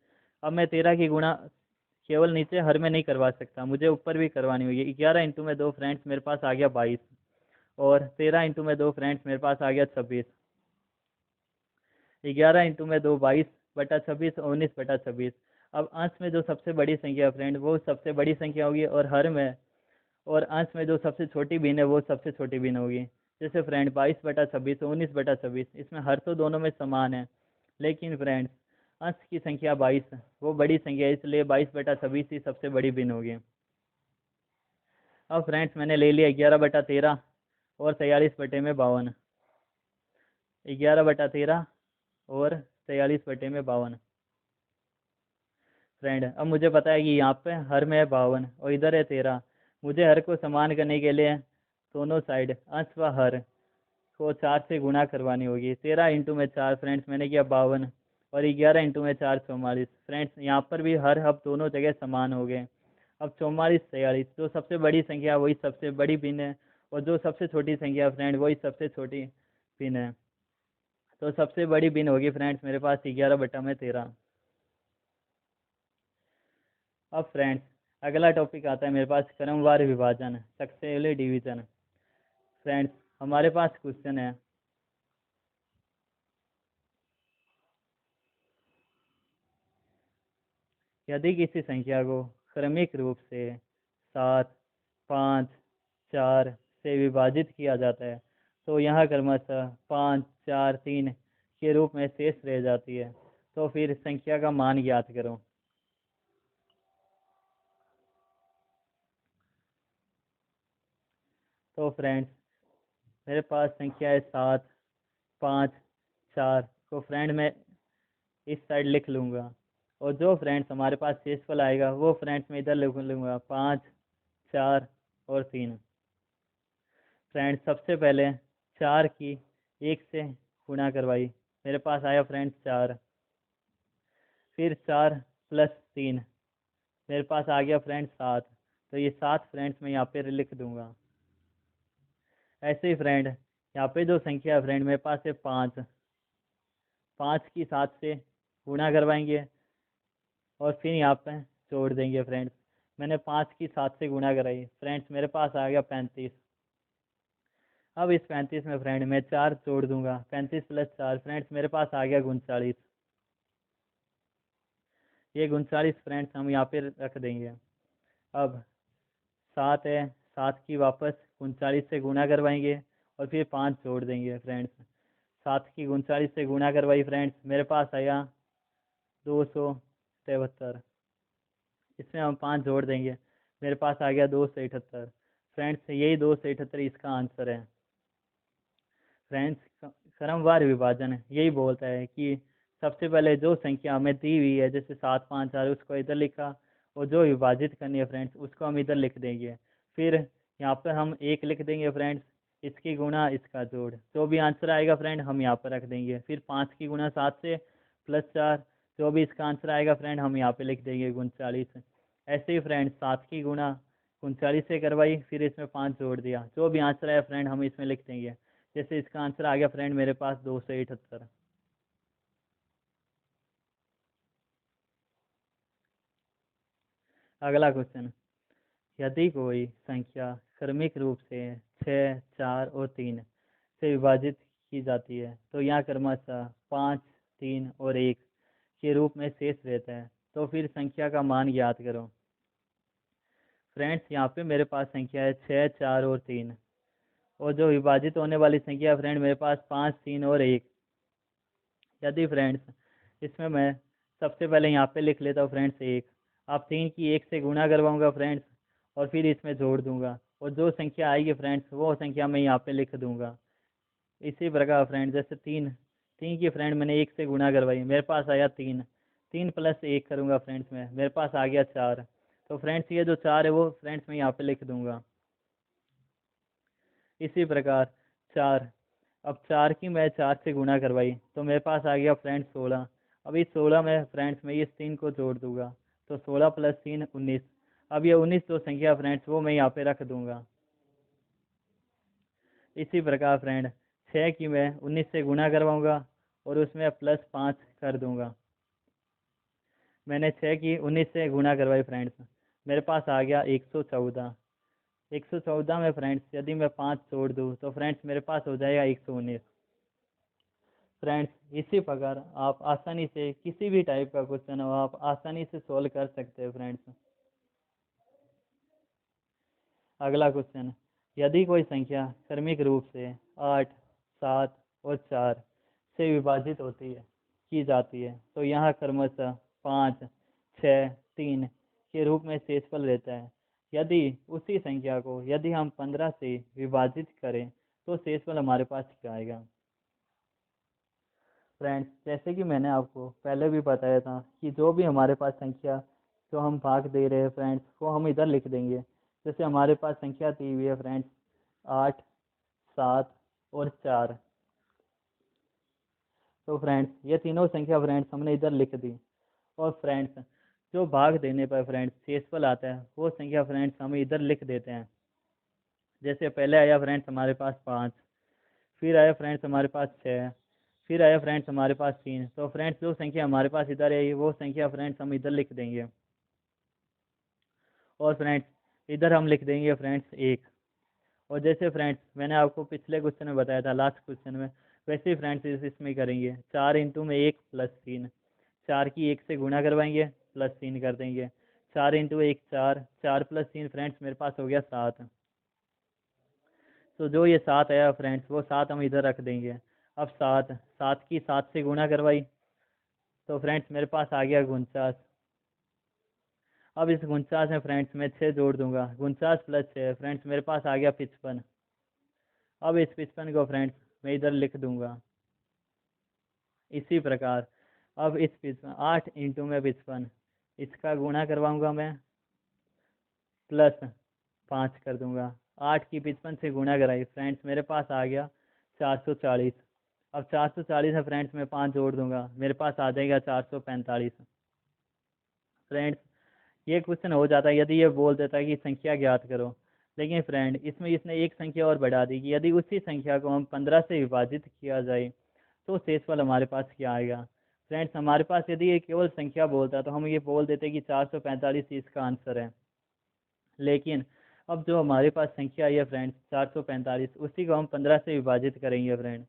A: अब मैं 13 की गुणा केवल नीचे हर में नहीं करवा सकता, मुझे ऊपर भी करवानी होगी। 11 इंटू में 2 फ्रेंड्स मेरे पास आ गया 22, और 13 इंटू में 2 फ्रेंड्स मेरे पास आ गया 26। 11 इंटू में 2 22/26 और 19/26। अब अंश में जो सबसे बड़ी संख्या फ्रेंड वो सबसे बड़ी संख्या होगी, और हर में और अंश में जो सबसे छोटी भिन्न है वो सबसे छोटी भिन्न होगी। जैसे फ्रेंड 22/26 और 19/26, इसमें हर तो दोनों में समान है, लेकिन फ्रेंड्स अंश की संख्या 22 वो बड़ी संख्या है, इसलिए 22/26 ही सबसे बड़ी भिन्न होगी। अब फ्रेंड्स मैंने ले लिया 11/13 और 43/52, 11/13 और 43/52। फ्रेंड अब मुझे पता है कि यहाँ पे हर में है 52 और इधर है 13। मुझे हर को समान करने के लिए दोनों साइड अंश व हर को 4 से गुणा करवानी होगी। 13 इंटू में 4 फ्रेंड्स मैंने किया 52 और 11 इंटू में 4 44 फ्रेंड्स। यहाँ पर भी हर हब दोनों जगह समान हो गए। अब 44 43 जो सबसे बड़ी संख्या वही सबसे बड़ी भिन्न है और जो सबसे छोटी संख्या फ्रेंड वही सबसे छोटी भिन्न है। तो सबसे बड़ी भिन्न होगी फ्रेंड्स मेरे पास 11/13। अब फ्रेंड्स अगला टॉपिक आता है मेरे पास क्रमवार विभाजन, सक्सेसिव डिवीजन। फ्रेंड्स हमारे पास क्वेश्चन है, यदि किसी संख्या को क्रमिक रूप से 7 5 4 से विभाजित किया जाता है तो यह क्रमशः 5 4 3 के रूप में शेष रह जाती है, तो फिर संख्या का मान ज्ञात करो। तो फ्रेंड्स मेरे पास संख्या है 7 5 4 को फ्रेंड मैं इस साइड लिख लूँगा और जो फ्रेंड्स हमारे पास शेषफल आएगा वो फ्रेंड्स मैं इधर लिख लूँगा 5 4 और 3। फ्रेंड्स सबसे पहले 4 की 1 से गुणा करवाई, मेरे पास आया फ्रेंड्स 4। फिर 4 प्लस 3 मेरे पास आ गया फ्रेंड्स 7। तो ये 7 फ्रेंड्स मैं यहाँ पे लिख दूंगा। ऐसे ही फ्रेंड यहाँ पे जो संख्या है फ्रेंड मेरे पास है 5। 5 की 7 से गुणा करवाएंगे और फिर यहाँ पे जोड़ देंगे फ्रेंड्स। मैंने 5 की 7 से गुणा कराई फ्रेंड्स, मेरे पास आ गया 35। अब इस 35 में फ्रेंड मैं 4 जोड़ दूंगा, 35 प्लस 4 फ्रेंड्स मेरे पास आ गया 39। ये 39 फ्रेंड्स हम यहाँ पे रख देंगे। अब 7 है, 7 की वापस 39 से गुणा करवाएंगे और फिर 5 जोड़ देंगे फ्रेंड्स। 7 की 39 से गुणा करवाई फ्रेंड्स, मेरे पास आया 273। इसमें हम 5 जोड़ देंगे, मेरे पास आ गया 278। फ्रेंड्स यही 278 इसका आंसर है। फ्रेंड्स क्रमवार विभाजन यही बोलता है कि सबसे पहले जो संख्या हमें दी हुई है जैसे 7 5 4 उसको इधर लिखा और जो विभाजित करनी है फ्रेंड्स उसको हम इधर लिख देंगे। फिर यहाँ पर हम 1 लिख देंगे फ्रेंड्स, इसकी गुणा इसका जोड़, जो भी आंसर आएगा फ्रेंड हम यहाँ पर रख देंगे। फिर 5 की गुणा 7 से प्लस 4, जो भी इसका आंसर आएगा फ्रेंड हम यहाँ पे लिख देंगे 39। ऐसे ही फ्रेंड 7 की गुणा 39 से करवाई, फिर इसमें 5 जोड़ दिया, जो भी आंसर आया फ्रेंड हम इसमें लिख देंगे। जैसे इसका आंसर आ गया फ्रेंड मेरे पास 278। अगला क्वेश्चन, यदि कोई संख्या क्रमिक रूप से 6 4 और 3 से विभाजित की जाती है तो यहाँ क्रमशः 5 3 और 1 के रूप में शेष रहता है, तो फिर संख्या का मान ज्ञात करो। फ्रेंड्स यहाँ पे मेरे पास संख्या है 6 4 और 3 और जो विभाजित होने वाली संख्या है फ्रेंड मेरे पास 5 3 और 1। यदि फ्रेंड्स इसमें मैं सबसे पहले यहाँ पे लिख लेता हूँ फ्रेंड्स 1। अब 3 की 1 से गुणा करवाऊँगा फ्रेंड्स और फिर इसमें जोड़ दूंगा और जो संख्या आएगी फ्रेंड्स वो संख्या मैं यहाँ पे लिख दूंगा। इसी प्रकार फ्रेंड जैसे 3 की फ्रेंड मैंने 1 से गुणा करवाई, मेरे पास आया 3। 3 प्लस 1 करूँगा फ्रेंड्स में, मेरे पास आ गया 4। तो फ्रेंड्स ये जो 4 है वो फ्रेंड्स मैं यहाँ पे लिख दूंगा। इसी प्रकार 4, अब 4 की मैं 4 से गुणा करवाई तो मेरे पास आ गया फ्रेंड्स 16। अब इस 16 में फ्रेंड्स मैं इस 3 को जोड़ दूंगा तो 16 प्लस 3 19। अब ये 19 जो संख्या फ्रेंड्स वो मैं यहाँ पे रख दूंगा। इसी प्रकार फ्रेंड 6 की मैं 19 से गुणा करवाऊंगा और उसमें प्लस 5 कर दूंगा। मैंने 6 की 19 से गुणा करवाई फ्रेंड्स, मेरे पास आ गया 114। 114 में फ्रेंड्स यदि मैं 5 जोड़ दूँ तो फ्रेंड्स मेरे पास हो जाएगा 119। फ्रेंड्स इसी प्रकार आप आसानी से किसी भी टाइप का क्वेश्चन हो आप आसानी से सोल्व कर सकते हो फ्रेंड्स। अगला क्वेश्चन, यदि कोई संख्या क्रमिक रूप से 8 7 और 4 से विभाजित होती है की जाती है तो यहाँ क्रमशः 5 6 3 के रूप में शेषफल रहता है। यदि उसी संख्या को यदि हम 15 से विभाजित करें तो शेषफल हमारे पास क्या आएगा। फ्रेंड्स जैसे कि मैंने आपको पहले भी बताया था कि जो भी हमारे पास संख्या जो हम भाग दे रहे हैं फ्रेंड्स वो हम इधर लिख देंगे। जैसे हमारे पास संख्या दी हुई है फ्रेंड्स 8 7 और 4। तो फ्रेंड्स ये तीनों संख्या फ्रेंड्स हमने इधर लिख दी। और फ्रेंड्स जो भाग देने पर फ्रेंड्स शेषफल आता है वो संख्या फ्रेंड्स हम इधर लिख देते हैं। जैसे पहले आया फ्रेंड्स हमारे पास 5, फिर आया फ्रेंड्स हमारे पास 6, फिर आया फ्रेंड्स हमारे पास 3। तो फ्रेंड्स जो संख्या हमारे पास इधर है वो संख्या फ्रेंड्स हम इधर लिख देंगे। और फ्रेंड्स इधर हम लिख देंगे फ्रेंड्स 1। और जैसे फ्रेंड्स मैंने आपको पिछले क्वेश्चन में बताया था, लास्ट क्वेश्चन में, वैसे ही फ्रेंड्स इसमें करेंगे। 4 इंटू में 1 प्लस 3, 4 की 1 से गुणा करवाएंगे प्लस 3 कर देंगे। 4 इंटू 1 4, 4 प्लस 3 फ्रेंड्स मेरे पास हो गया 7। तो जो ये 7 आया फ्रेंड्स वो 7 हम इधर रख देंगे। अब 7, 7 की 7 से गुणा करवाई तो फ्रेंड्स मेरे पास आ गया 49। अब इस 49 में फ्रेंड्स मैं 6 जोड़ दूंगा, 49 प्लस 6 फ्रेंड्स मेरे पास आ गया 55। अब इस 55 को फ्रेंड्स मैं इधर लिख दूंगा। इसी प्रकार अब इस 55 8 इंटू में 55, इसका गुणा करवाऊंगा मैं प्लस 5 कर दूंगा। 8 की 55 से गुणा कराई फ्रेंड्स मेरे पास आ गया 440। अब 440 है फ्रेंड्स मैं 5 जोड़ दूंगा, मेरे पास आ जाएगा 445। फ्रेंड्स ये क्वेश्चन हो जाता है यदि ये बोल देता है कि संख्या ज्ञात करो। लेकिन फ्रेंड इसमें इसने एक संख्या और बढ़ा दी कि यदि उसी संख्या को हम 15 से विभाजित किया जाए तो शेषफल हमारे पास क्या आएगा। फ्रेंड्स हमारे पास यदि ये केवल संख्या बोलता तो हम ये बोल देते कि 445 इसका आंसर है। लेकिन अब जो हमारे पास संख्या आई है फ्रेंड्स 445, उसी को हम 15 से विभाजित करेंगे फ्रेंड।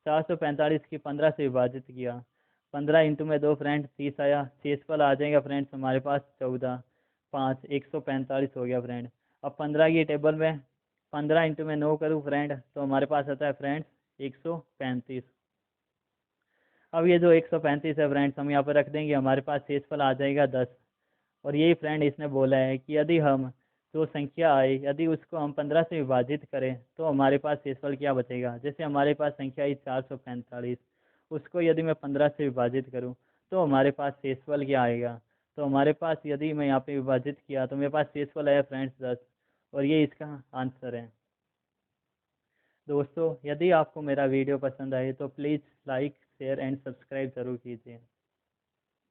A: 445 की 15 से विभाजित किया, 15 इंटू में 2 फ्रेंड 30 आया। शेषफल आ जाएगा फ्रेंड्स हमारे पास 14, 5 145 हो गया फ्रेंड। अब 15 की टेबल में 15 इंटू में 9 करूँ फ्रेंड तो हमारे पास आता है फ्रेंड्स 135। अब ये जो 135 है फ्रेंड्स हम यहाँ पर रख देंगे, हमारे पास शेषफल आ जाएगा 10। और यही फ्रेंड इसने बोला है कि यदि हम जो संख्या आए यदि उसको हम 15 से विभाजित करें तो हमारे पास शेषफल क्या बचेगा। जैसे हमारे पास संख्या आई 445, उसको यदि मैं 15 से विभाजित करूं तो हमारे पास शेषफल क्या आएगा। तो हमारे पास यदि मैं यहाँ पे विभाजित किया तो मेरे पास शेषफल आया फ्रेंड्स 10, और ये इसका आंसर है। दोस्तों यदि आपको मेरा वीडियो पसंद आए तो please like share and subscribe ज़रूर कीजिए।